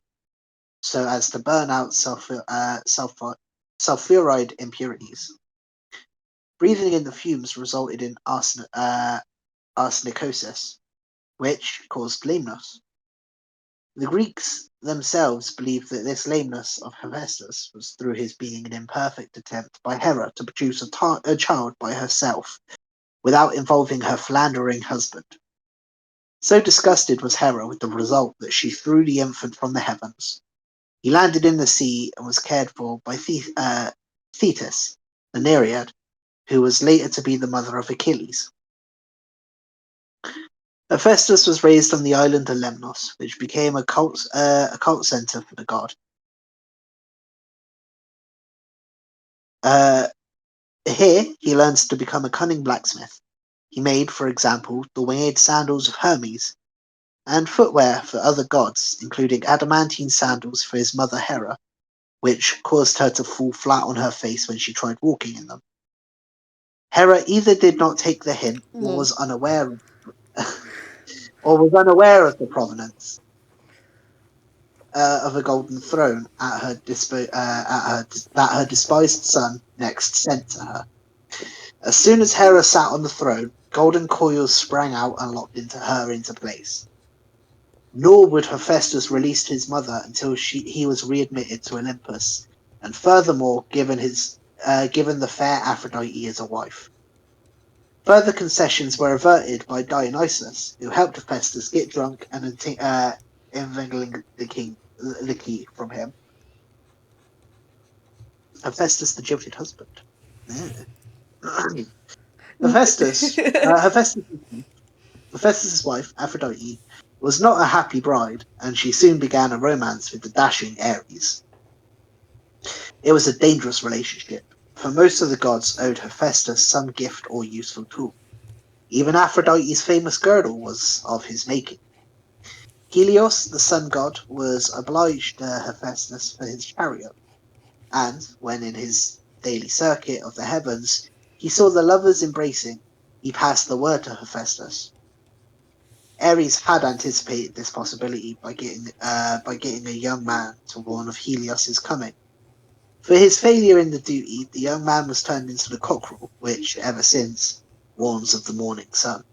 so as to burn out sulfuride impurities. Breathing in the fumes resulted in arsenicosis, which caused lameness. The Greeks themselves believed that this lameness of Hephaestus was through his being an imperfect attempt by Hera to produce a child by herself, without involving her philandering husband. So disgusted was Hera with the result that she threw the infant from the heavens. He landed in the sea and was cared for by Thetis, the Nereid, who was later to be the mother of Achilles. Hephaestus was raised on the island of Lemnos, which became a cult center for the god. Here, he learns to become a cunning blacksmith. He made, for example, the winged sandals of Hermes, and footwear for other gods, including adamantine sandals for his mother Hera, which caused her to fall flat on her face when she tried walking in them. Hera either did not take the hint or was unaware of the provenance of a golden throne that her despised son next sent to her. As soon as Hera sat on the throne, golden coils sprang out and locked her into place. Nor would Hephaestus release his mother until he was readmitted to Olympus, and furthermore given the fair Aphrodite as a wife. Further concessions were averted by Dionysus, who helped Hephaestus get drunk and inveighling the key from him. Hephaestus, the jilted husband. Yeah. Hephaestus' wife, Aphrodite, was not a happy bride, and she soon began a romance with the dashing Ares. It was a dangerous relationship, for most of the gods owed Hephaestus some gift or useful tool. Even Aphrodite's famous girdle was of his making. Helios, the sun god, was obliged to Hephaestus for his chariot, and when in his daily circuit of the heavens he saw the lovers embracing, he passed the word to Hephaestus. Ares had anticipated this possibility by getting a young man to warn of Helios's coming. For his failure in the duty, the young man was turned into the cockerel, which, ever since, warns of the morning sun.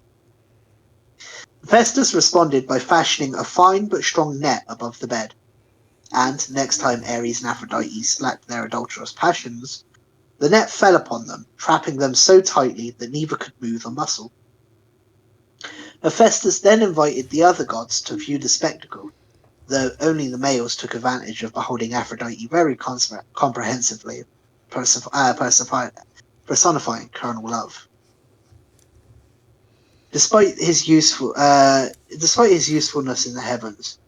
Hephaestus responded by fashioning a fine but strong net above the bed, and next time Ares and Aphrodite slacked their adulterous passions, the net fell upon them, trapping them so tightly that neither could move a muscle. Hephaestus then invited the other gods to view the spectacle, though only the males took advantage of beholding Aphrodite very comprehensively, personifying carnal love. Despite his usefulness in the heavens,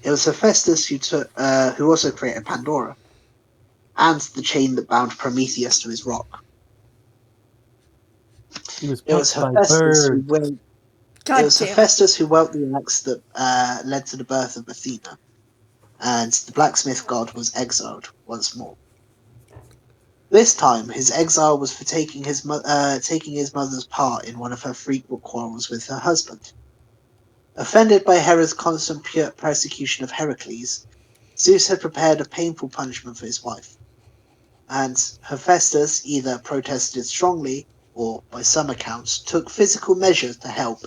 it was Hephaestus who also created Pandora, and the chain that bound Prometheus to his rock. He was It was pecked by Hephaestus who birds. went It God was damn it. Hephaestus who welt the axe that led to the birth of Athena, and the blacksmith god was exiled once more. This time, his exile was for taking his mother's part in one of her frequent quarrels with her husband. Offended by Hera's constant persecution of Heracles, Zeus had prepared a painful punishment for his wife, and Hephaestus either protested strongly or, by some accounts, took physical measures to help.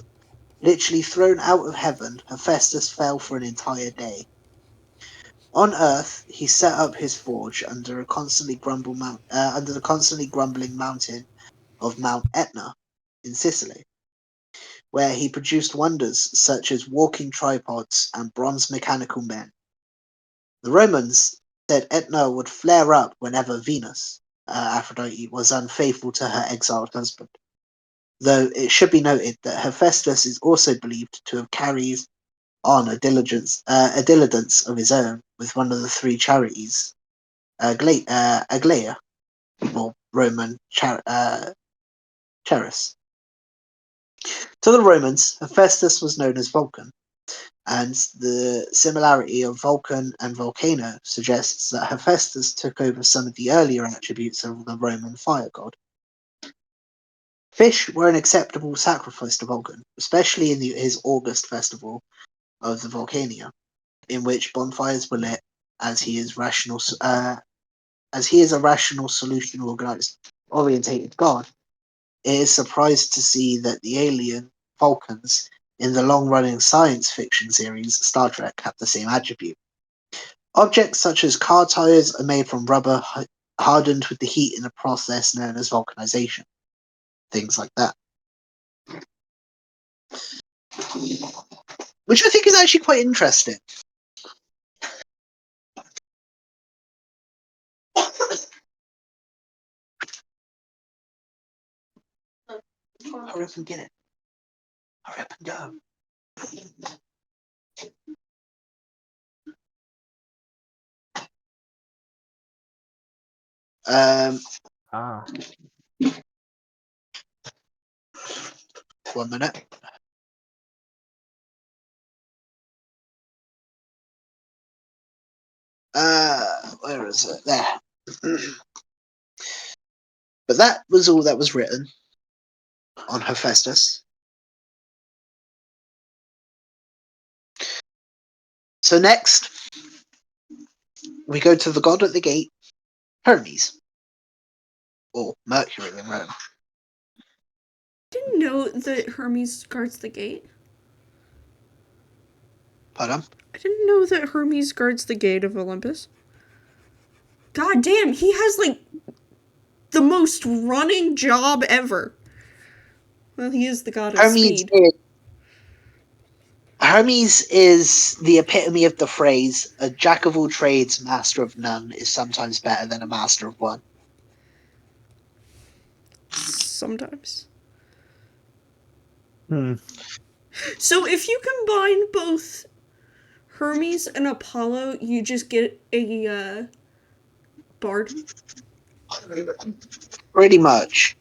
Literally thrown out of heaven, Hephaestus fell for an entire day. On Earth, he set up his forge under the constantly grumbling mountain of Mount Etna in Sicily, where he produced wonders such as walking tripods and bronze mechanical men. The Romans said Etna would flare up whenever Venus, Aphrodite, was unfaithful to her exiled husband. Though it should be noted that Hephaestus is also believed to have carried on a diligence of his own with one of the three charities, Aglaia, or Roman Charis. To the Romans, Hephaestus was known as Vulcan, and the similarity of Vulcan and Volcano suggests that Hephaestus took over some of the earlier attributes of the Roman fire god. Fish were an acceptable sacrifice to Vulcan, especially in his August festival of the Vulcania, in which bonfires were lit as he is a rational solution orientated god. It is surprised to see that the alien Vulcans in the long-running science fiction series Star Trek have the same attribute. Objects such as car tires are made from rubber hardened with the heat in a process known as vulcanization. Things like that. Which I think is actually quite interesting. Hurry up and get it. Hurry up and go. Ah. 1 minute. Where is it? There. But that was all that was written on Hephaestus. So next, we go to the god at the gate, Hermes, or Mercury in Rome. Didn't know that Hermes guards the gate. Pardon? I didn't know that Hermes guards the gate of Olympus. God damn, he has like the most running job ever. Well, he is the god of speed. Hermes is the epitome of the phrase, a jack of all trades, master of none, is sometimes better than a master of one. Sometimes. Hmm. So if you combine both Hermes and Apollo, you just get a bard. Pretty much.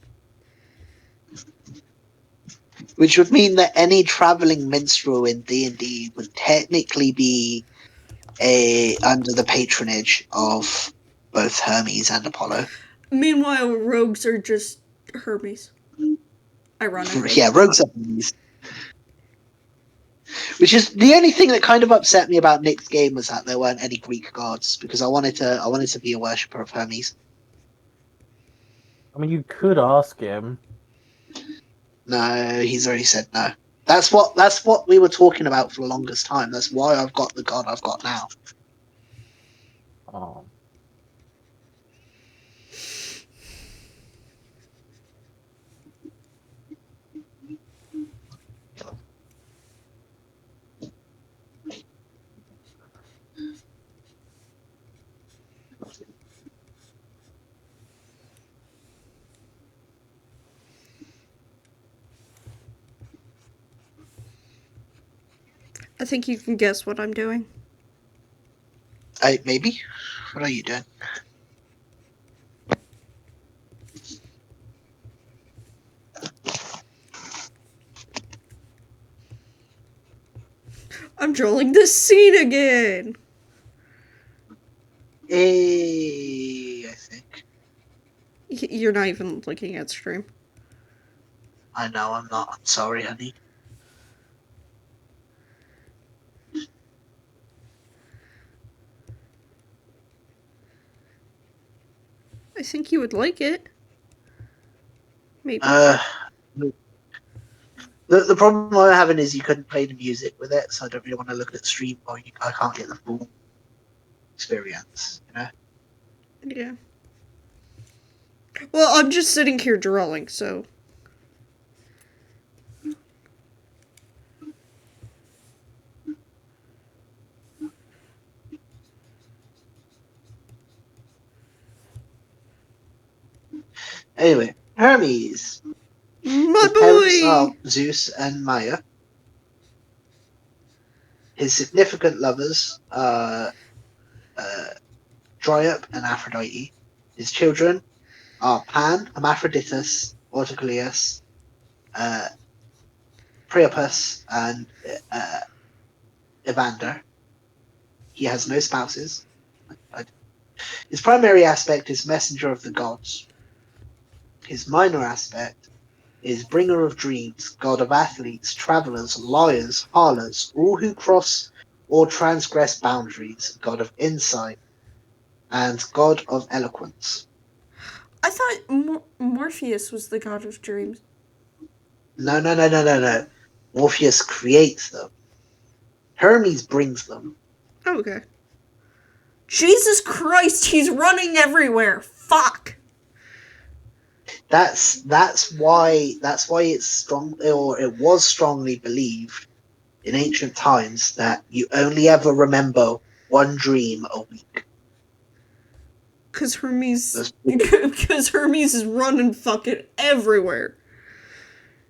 Which would mean that any traveling minstrel in D&D would technically be under the patronage of both Hermes and Apollo. Meanwhile, rogues are just Hermes. Ironically. Yeah, rogues are Hermes. Which is the only thing that kind of upset me about Nick's game was that there weren't any Greek gods, because I wanted to be a worshipper of Hermes. I mean, you could ask him. No, he's already said no. That's what we were talking about for the longest time. That's why I've got the god I've got now. Oh. I think you can guess what I'm doing. Maybe. What are you doing? I'm drawing this scene again. I think. You're not even looking at stream. I know I'm not. I'm sorry, honey. I think you would like it. Maybe. The problem I'm having is you couldn't play the music with it, so I don't really want to look at the stream or I can't get the full experience, you know? Yeah. Well, I'm just sitting here drawing, so. Anyway, Hermes. My His parents are boy! Zeus and Maya. His significant lovers are Dryop and Aphrodite. His children are Pan, Hermaphroditus, Autocleus, uh, Priapus, and Evander. He has no spouses. His primary aspect is messenger of the gods. His minor aspect is bringer of dreams, god of athletes, travelers, liars, harlots, all who cross or transgress boundaries, god of insight, and god of eloquence. I thought Morpheus was the god of dreams. No, no, no, no, no, no. Morpheus creates them. Hermes brings them. Oh, okay. Jesus Christ, he's running everywhere. Fuck. That's why it's strong, or it was strongly believed in ancient times, that you only ever remember one dream a week. Cause Hermes, That's- because Hermes is running fucking everywhere.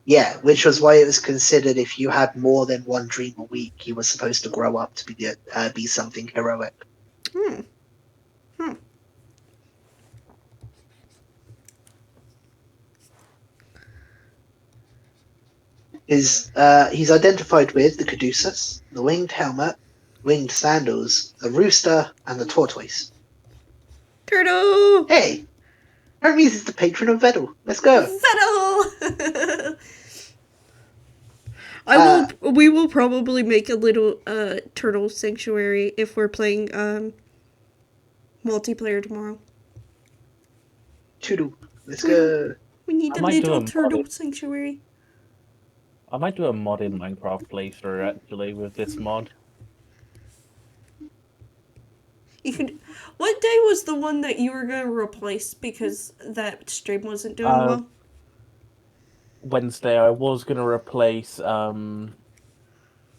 Yeah, which was why it was considered, if you had more than one dream a week, you were supposed to grow up to be something heroic. Hmm. He's identified with the caduceus, the winged helmet, winged sandals, the rooster, and the tortoise. Turtle. Hey, Hermes is the patron of Vedel. Let's go. Vettel. I Uh, will. We will probably make a little turtle sanctuary if we're playing multiplayer tomorrow. Toodle. Let's We go. we need I a might do little a turtle modded. sanctuary. I might do a modded Minecraft playthrough actually with this mod. You could. What day was the one that you were gonna replace because that stream wasn't doing Uh, well? Wednesday I was gonna replace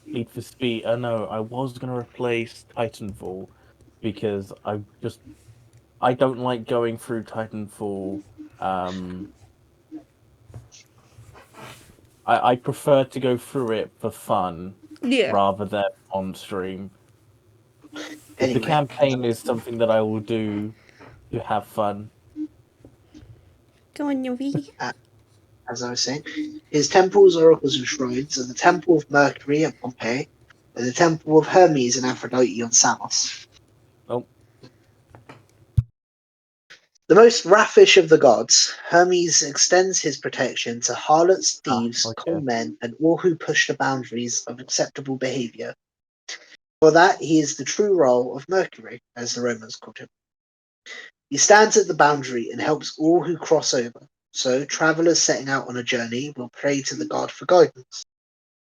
Need for Speed. No, I was gonna replace Titanfall because I don't like going through Titanfall. Um, I prefer to go through it for fun Yeah. rather than on stream. Because the Anyway, campaign is something that I will do to have fun. Go on, Yovi. as I was saying, his temples, oracles, and shrines are the Temple of Mercury at Pompeii, and the Temple of Hermes and Aphrodite on Samos. Oh, The most raffish of the gods, Hermes extends his protection to harlots, thieves, okay. con men, and all who push the boundaries of acceptable behavior. For that, he is the true role of Mercury, as the Romans called him. He stands at the boundary and helps all who cross over. So, travelers setting out on a journey will pray to the god for guidance.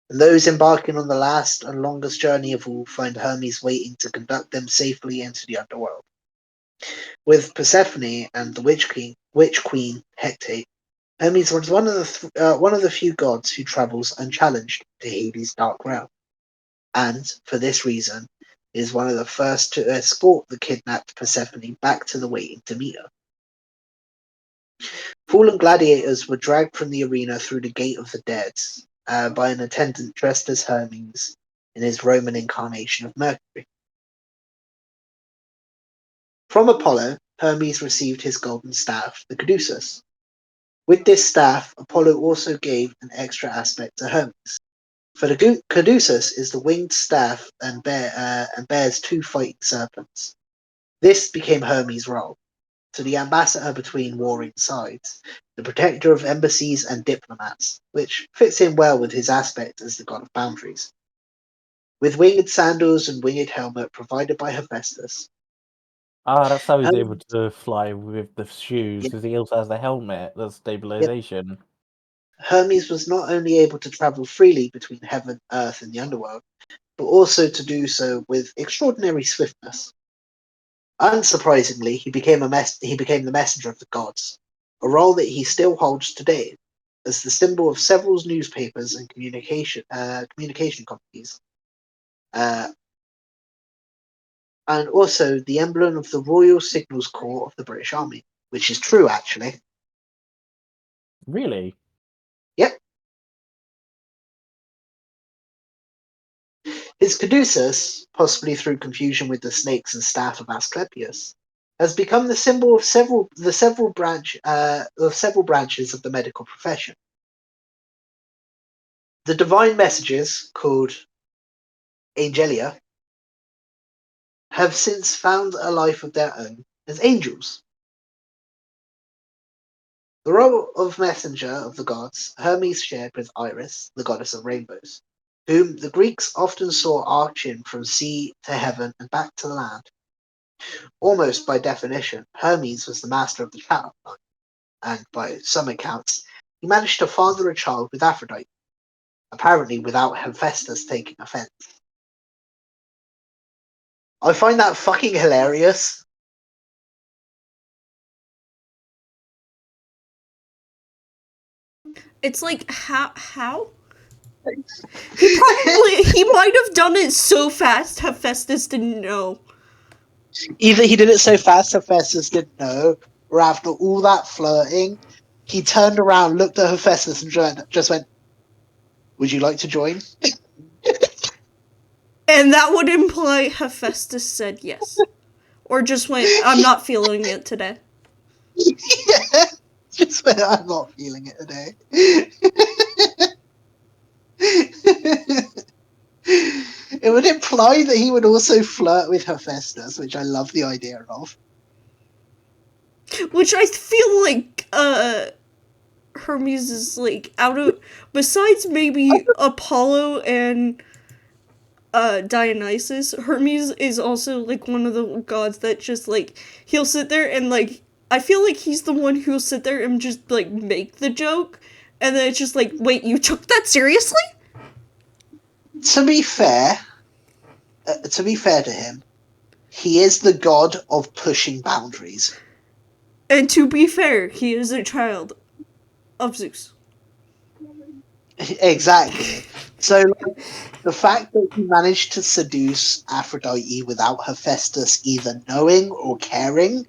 And those embarking on the last and longest journey of all find Hermes waiting to conduct them safely into the underworld. With Persephone and the witch queen Hecate, Hermes was one of the few gods who travels unchallenged to Hades' dark realm, and for this reason is one of the first to escort the kidnapped Persephone back to the waiting to meet her. Fallen gladiators were dragged from the arena through the Gate of the Dead by an attendant dressed as Hermes in his Roman incarnation of Mercury. From Apollo, Hermes received his golden staff, the caduceus. With this staff, Apollo also gave an extra aspect to Hermes. For the caduceus is the winged staff and bears two fighting serpents. This became Hermes' role, to the ambassador between warring sides, the protector of embassies and diplomats, which fits in well with his aspect as the god of boundaries. With winged sandals and winged helmet provided by Hephaestus, Ah, that's how he's able Hermes, to fly with the shoes, yeah, because he also has the helmet, the yeah, stabilization. Hermes was not only able to travel freely between heaven, earth, and the underworld, but also to do so with extraordinary swiftness. Unsurprisingly, he became the messenger of the gods, a role that he still holds today, as the symbol of several newspapers and communication companies, uh, and also the emblem of the Royal Signals Corps of the British Army, which is true actually. Really? Yep. His caduceus, possibly through confusion with the snakes and staff of Asclepius, has become the symbol of several branches of the medical profession. The divine messages, called Angelia, have since found a life of their own as angels. The role of messenger of the gods Hermes shared with Iris, the goddess of rainbows, whom the Greeks often saw arching from sea to heaven and back to the land. Almost by definition, Hermes was the master of the child line, and by some accounts, he managed to father a child with Aphrodite, apparently without Hephaestus taking offense. I find that fucking hilarious. It's like, how? He might have done it so fast Hephaestus didn't know. Either he did it so fast Hephaestus didn't know, or after all that flirting, he turned around, looked at Hephaestus, and just went, "Would you like to join?" And that would imply Hephaestus said yes. Or just went, I'm not feeling it today. Yeah, just went, "I'm not feeling it today." It would imply that he would also flirt with Hephaestus, which I love the idea of. Which I feel like Hermes is like out of, besides maybe Apollo and Dionysus, Hermes is also like one of the gods that just like he'll sit there and like I feel like he's the one who'll sit there and just like make the joke, and then it's just like, wait, you took that seriously? To be fair to him, he is the god of pushing boundaries. And to be fair, he is a child of Zeus. Exactly. So like, the fact that he managed to seduce Aphrodite without Hephaestus either knowing or caring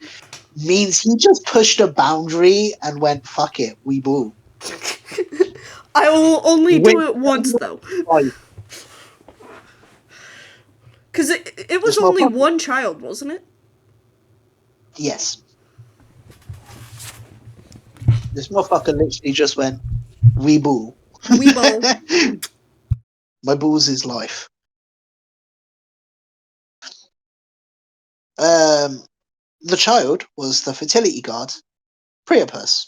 means he just pushed a boundary and went, "Fuck it, we boo." I will only do With it once though. Because it was this only motherfucker, one child, wasn't it? yes, this motherfucker literally just went, "We boo." Weebo. My boo's his life. The child was the fertility god Priapus,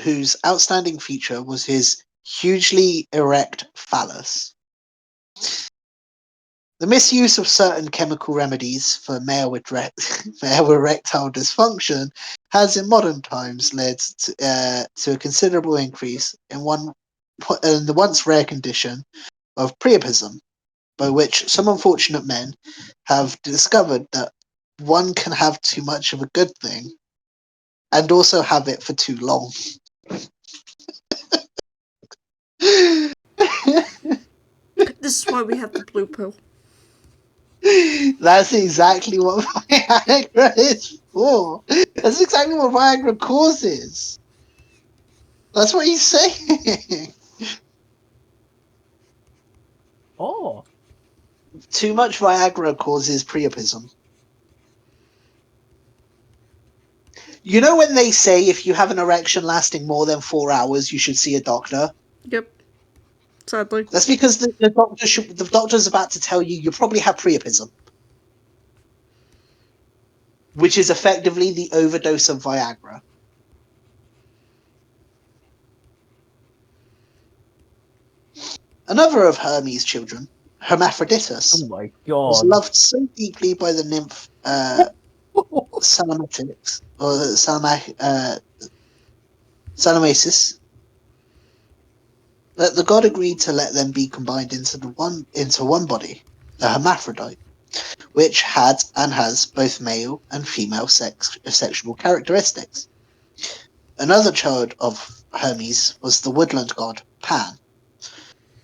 whose outstanding feature was his hugely erect phallus. The misuse of certain chemical remedies for male erectile dysfunction has in modern times led to a considerable increase in the once rare condition of priapism, by which some unfortunate men have discovered that one can have too much of a good thing and also have it for too long. This is why we have the blue pill. That's exactly what Viagra is for. That's exactly what Viagra causes. That's what he's saying. Oh. Too much Viagra causes priapism. You know when they say if you have an erection lasting more than 4 hours, you should see a doctor? Yep. Sadly. That's because the doctor's about to tell you probably have priapism, which is effectively the overdose of Viagra. Another of Hermes' children, Hermaphroditus, Oh my was god. loved so deeply by the nymph Salamatix, or Salamasis, that the god agreed to let them be combined into one body, a hermaphrodite, which had and has both male and female sexual characteristics. Another child of Hermes was the woodland god Pan.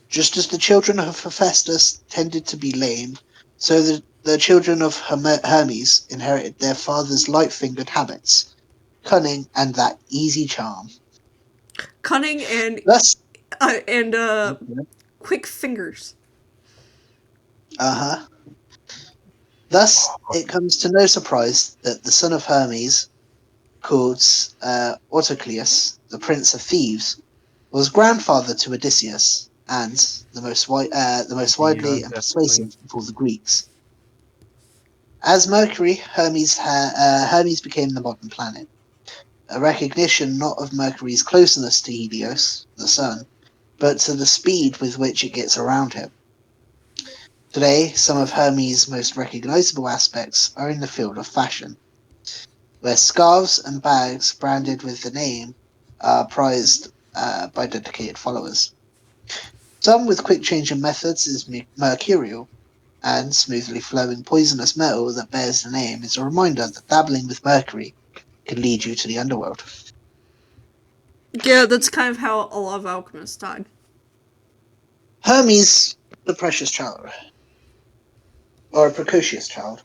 Just as the children of Hephaestus tended to be lame, so the children of Hermes inherited their father's light-fingered habits, cunning, and that easy charm. Cunning and Thus, and quick fingers. uh-huh. Thus, it comes to no surprise that the son of Hermes, called Autocleus, the Prince of Thieves, was grandfather to Odysseus, and the most widely and persuasive of all the Greeks. As Mercury, Hermes became the modern planet, a recognition not of Mercury's closeness to Helios, the sun, but to the speed with which it gets around him. Today, some of Hermes' most recognizable aspects are in the field of fashion, where scarves and bags branded with the name are prized by dedicated followers. Some with quick changing methods is mercurial, and smoothly flowing poisonous metal that bears the name is a reminder that dabbling with mercury can lead you to the underworld. Yeah, that's kind of how a lot of alchemists died. Hermes, the precious child, or a precocious child.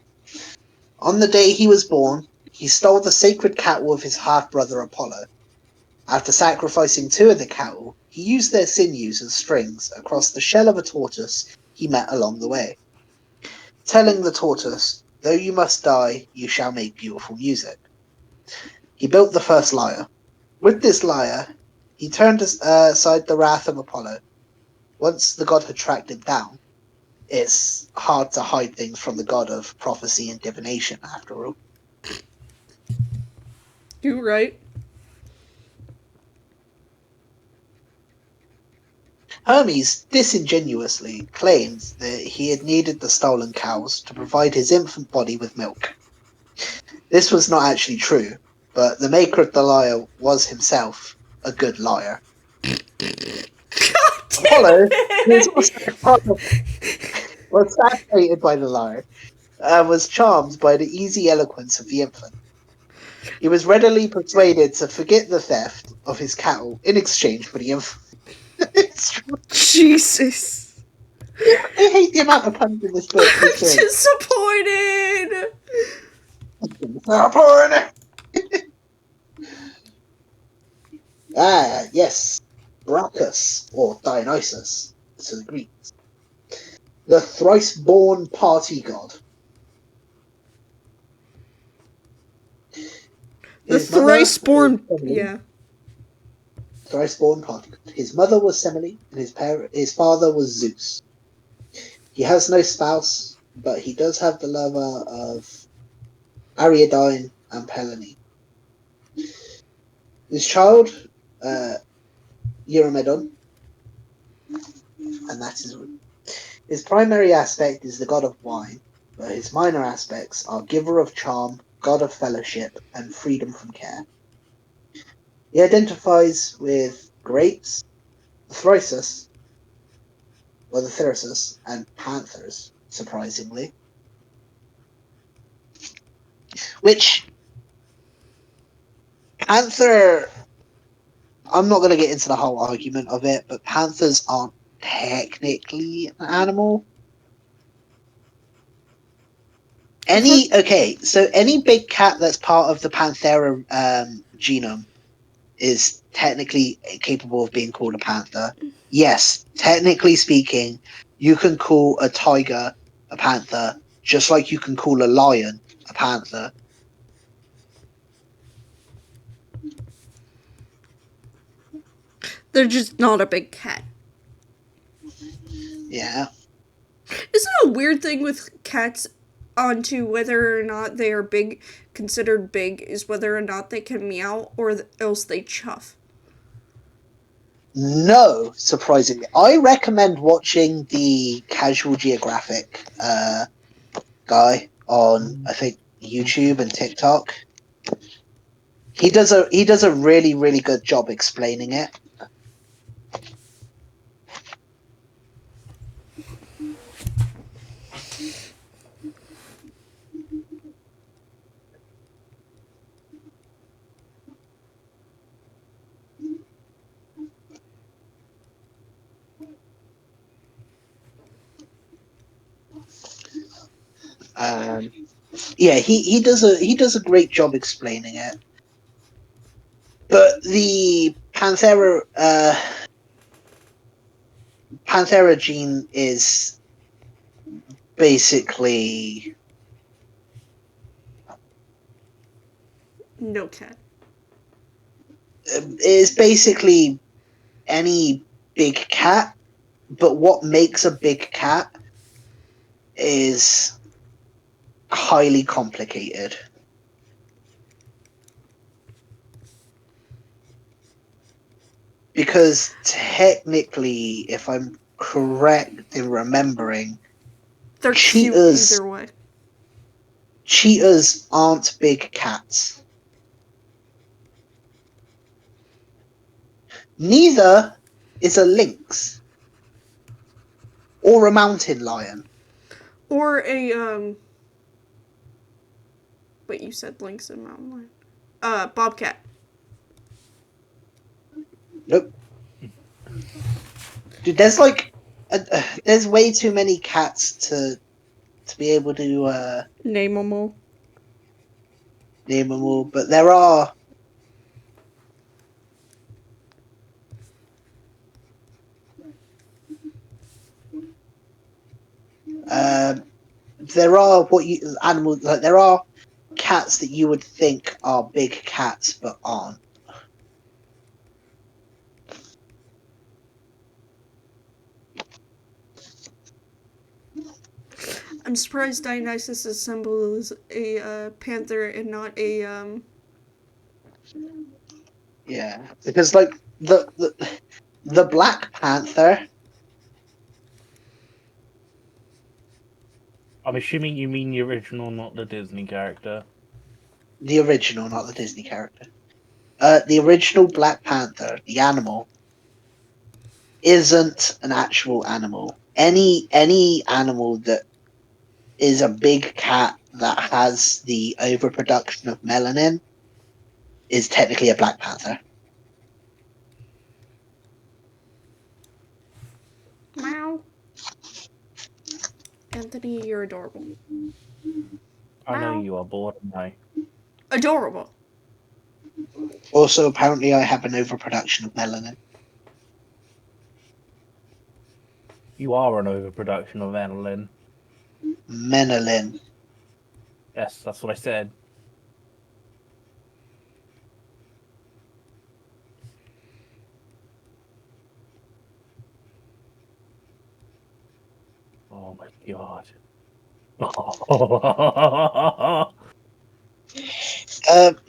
On the day he was born, he stole the sacred cattle of his half-brother Apollo. After sacrificing 2 of the cattle, he used their sinews as strings across the shell of a tortoise he met along the way, telling the tortoise, "Though you must die, you shall make beautiful music." He built the first lyre. With this lyre, he turned aside the wrath of Apollo. Once the god had tracked him down, it's hard to hide things from the god of prophecy and divination, after all. You're right. Hermes disingenuously claimed that he had needed the stolen cows to provide his infant body with milk. This was not actually true, but the maker of the lyre was himself a good liar. God Apollo, who was damn also was fascinated by the lyre, was charmed by the easy eloquence of the infant. He was readily persuaded to forget the theft of his cattle in exchange for the infant. Jesus. I hate the amount of puns in this book. I'm It's great. disappointed. Yes. Brachus, or Dionysus, to the Greeks. The thrice-born party god. The His mother thrice was born. Semele. Yeah. Thrice-born party god. His mother was Semele, and his father was Zeus. He has no spouse, but he does have the lover of Ariadne and Pelene. His child, Eurymedon, and that is his primary aspect is the god of wine, but his minor aspects are giver of charm, god of fellowship, and freedom from care. He identifies with grapes, thyrsus, or the thyrsus, and panthers, surprisingly. Which, panther, I'm not going to get into the whole argument of it, but panthers aren't technically an animal. So any big cat that's part of the Panthera genome is technically capable of being called a panther. Yes, technically speaking, you can call a tiger a panther, just like you can call a lion a panther. They're just not a big cat. Yeah. Isn't it a weird thing with cats onto whether or not they are big, considered big, is whether or not they can meow or else they chuff? No, surprisingly. I recommend watching the Casual Geographic guy on, I think, YouTube and TikTok. He does a really, really good job explaining it. Yeah, he does a great job explaining it. But the Panthera gene is basically No cat. any big cat, but what makes a big cat is highly complicated. Because technically, if I'm correct in remembering, They're cheetahs cute either way. cheetahs aren't big cats. Neither is a lynx or a mountain lion. Or a Wait, you said lynx and mountain lion. Bobcat. Nope. Dude, there's way too many cats to be able to Name them all. name them all, but there are. There are animals, like there are cats that you would think are big cats but aren't. I'm surprised Dionysus' symbol is a panther and not a. Yeah, because like the Black Panther. I'm assuming you mean the original, not the Disney character. The original, not the Disney character. The original Black Panther, the animal, isn't an actual animal. Any animal that is a big cat that has the overproduction of melanin is technically a Black Panther. Meow. Anthony, you're adorable. I know Meow. you are bored, I. Adorable. Also, apparently, I have an overproduction of melanin. You are an overproduction of aniline. Menelin. Yes, that's what I said. Oh my god. Uh,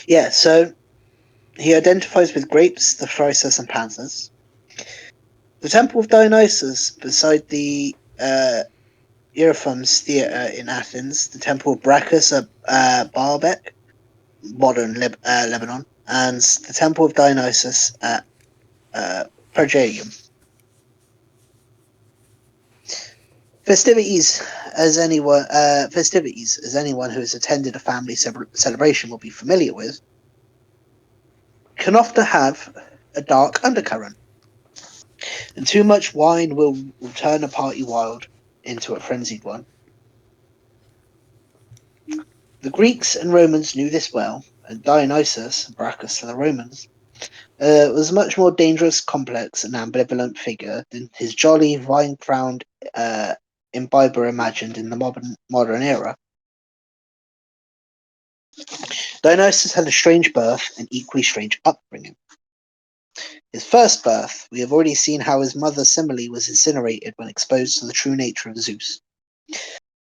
yeah, so he identifies with grapes, the Phrysos, and panthers. The Temple of Dionysus, beside the Euryphoms Theatre in Athens, the Temple of Bacchus at Baalbek, modern Lebanon, and the Temple of Dionysus at Pergamium. Festivities, as anyone who has attended a family celebration will be familiar with, can often have a dark undercurrent, and too much wine will turn a party wild into a frenzied one. The Greeks and Romans knew this well, and Dionysus, Brachus to the Romans, was a much more dangerous, complex, and ambivalent figure than his jolly, vine-crowned imbiber imagined in the modern era. Dionysus had a strange birth and equally strange upbringing. His first birth, we have already seen how his mother Semele was incinerated when exposed to the true nature of Zeus.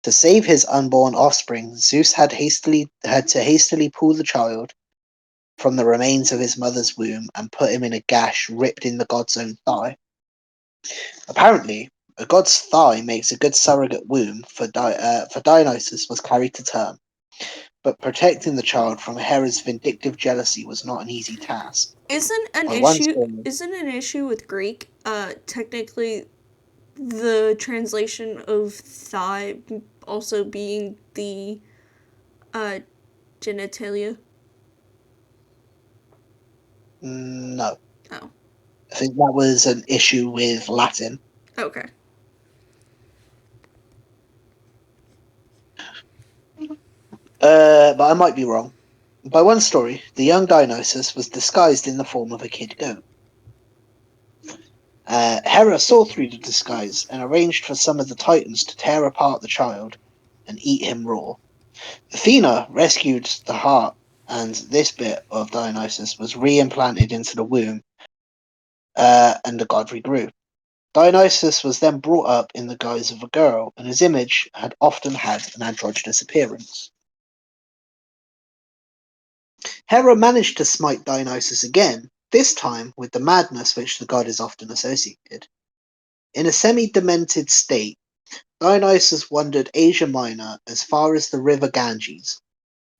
To save his unborn offspring, Zeus had to hastily pull the child from the remains of his mother's womb and put him in a gash ripped in the god's own thigh. Apparently, a god's thigh makes a good surrogate womb for Dionysus was carried to term, but protecting the child from Hera's vindictive jealousy was not an easy task. Isn't an By one issue story, isn't an issue with Greek technically the translation of thigh also being the genitalia? no. Oh. I think that was an issue with Latin. Okay. but I might be wrong. By one story, the young Dionysus was disguised in the form of a kid goat. Hera saw through the disguise and arranged for some of the Titans to tear apart the child and eat him raw. Athena rescued the heart, and this bit of Dionysus was re-implanted into the womb, and the god regrew. Dionysus was then brought up in the guise of a girl, and his image had often had an androgynous appearance. Hera managed to smite Dionysus again, this time with the madness which the god is often associated. In a semi-demented state, Dionysus wandered Asia Minor as far as the river Ganges,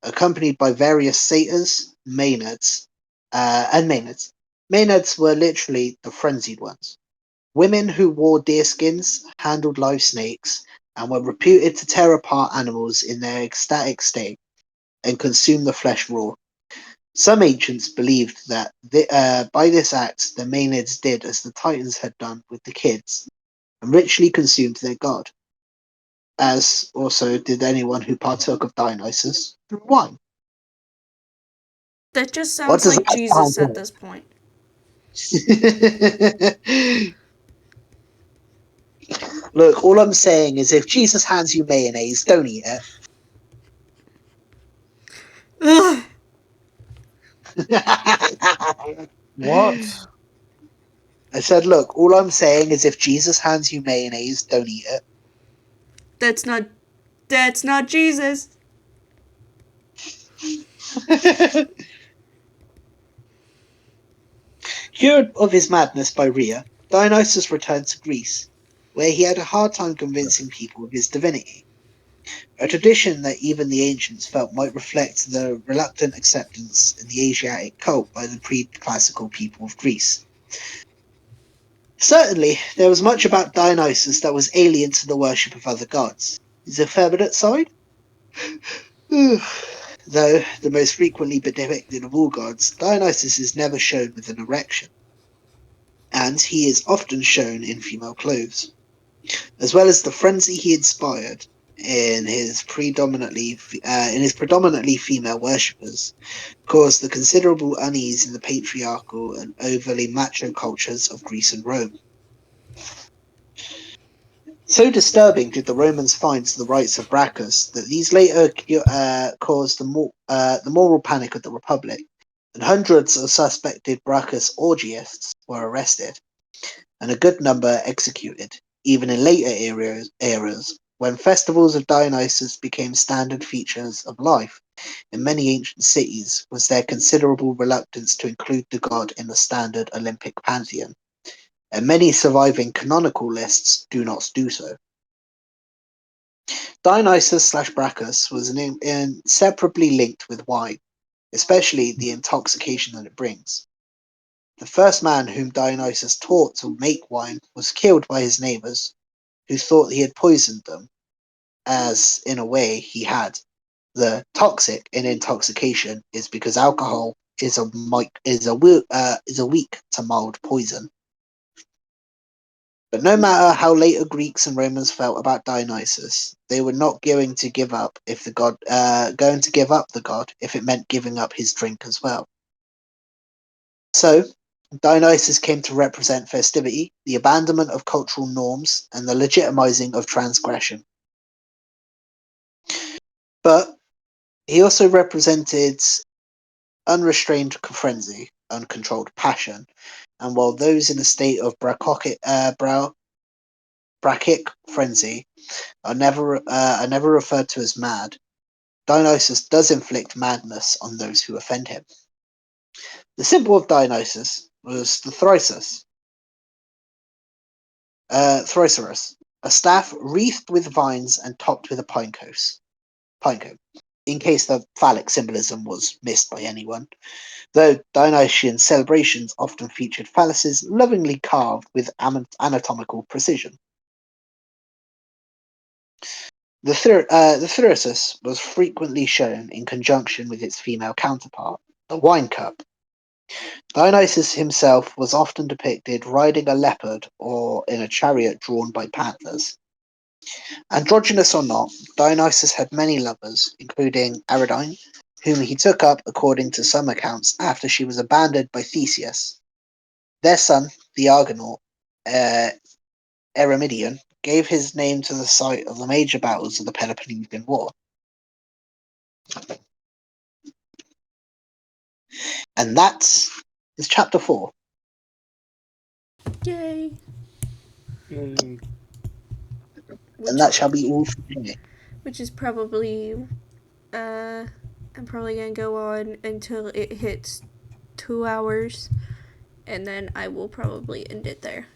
accompanied by various satyrs, maenads, and maenads. Maenads were literally the frenzied ones. Women who wore deerskins, handled live snakes, and were reputed to tear apart animals in their ecstatic state and consume the flesh raw. Some ancients believed that by this act the Maenads did as the Titans had done with the kids, and ritually consumed their god, as also did anyone who partook of Dionysus through wine. That just What sounds does like that sound Jesus at like? this point. Look, all I'm saying is if Jesus hands you mayonnaise, don't eat Ugh, it. What? I said, look, all I'm saying is if Jesus hands you mayonnaise, don't eat that's not. That's not Jesus. it. Cured of his madness by Rhea, Dionysus returned to Greece, where he had a hard time convincing people of his divinity, a tradition that even the ancients felt might reflect the reluctant acceptance in the Asiatic cult by the pre-classical people of Greece. Certainly, there was much about Dionysus that was alien to the worship of other gods. His effeminate side? Though the most frequently depicted of all gods, Dionysus is never shown with an erection, and he is often shown in female clothes, as well as the frenzy he inspired in his predominantly female worshippers, caused the considerable unease in the patriarchal and overly macho cultures of Greece and Rome. So disturbing did the Romans find the rites of Brachus that these later caused the moral panic of the Republic, and hundreds of suspected Brachus orgiasts were arrested, and a good number executed, even in later eras when festivals of Dionysus became standard features of life. In many ancient cities was their considerable reluctance to include the god in the standard Olympic pantheon, and many surviving canonical lists do not do so. Dionysus/Brachus was inseparably linked with wine, especially the intoxication that it brings. The first man whom Dionysus taught to make wine was killed by his neighbors, who thought he had poisoned them, as in a way he had. The toxic in intoxication is because alcohol is a weak to mild poison. But no matter how later Greeks and Romans felt about Dionysus, they were not going to give up the god if it meant giving up his drink as well. So Dionysus came to represent festivity, the abandonment of cultural norms, and the legitimizing of transgression. But he also represented unrestrained frenzy, uncontrolled passion, and while those in a state of brachic frenzy are never referred to as mad, Dionysus does inflict madness on those who offend him. The symbol of Dionysus was the thrysaurus, a staff wreathed with vines and topped with a pinecone, in case the phallic symbolism was missed by anyone, though Dionysian celebrations often featured phalluses lovingly carved with anatomical precision. The thyrsus was frequently shown in conjunction with its female counterpart, the wine cup. Dionysus himself was often depicted riding a leopard or in a chariot drawn by panthers. Androgynous or not, Dionysus had many lovers, including Ariadne, whom he took up, according to some accounts, after she was abandoned by Theseus. Their son, the Argonaut, uh, Erymidion, gave his name to the site of the major battles of the Peloponnesian War. And that is chapter 4. Yay! Yay. And that shall be all from me. Which is probably, I'm probably gonna go on until it hits 2 hours, and then I will probably end it there.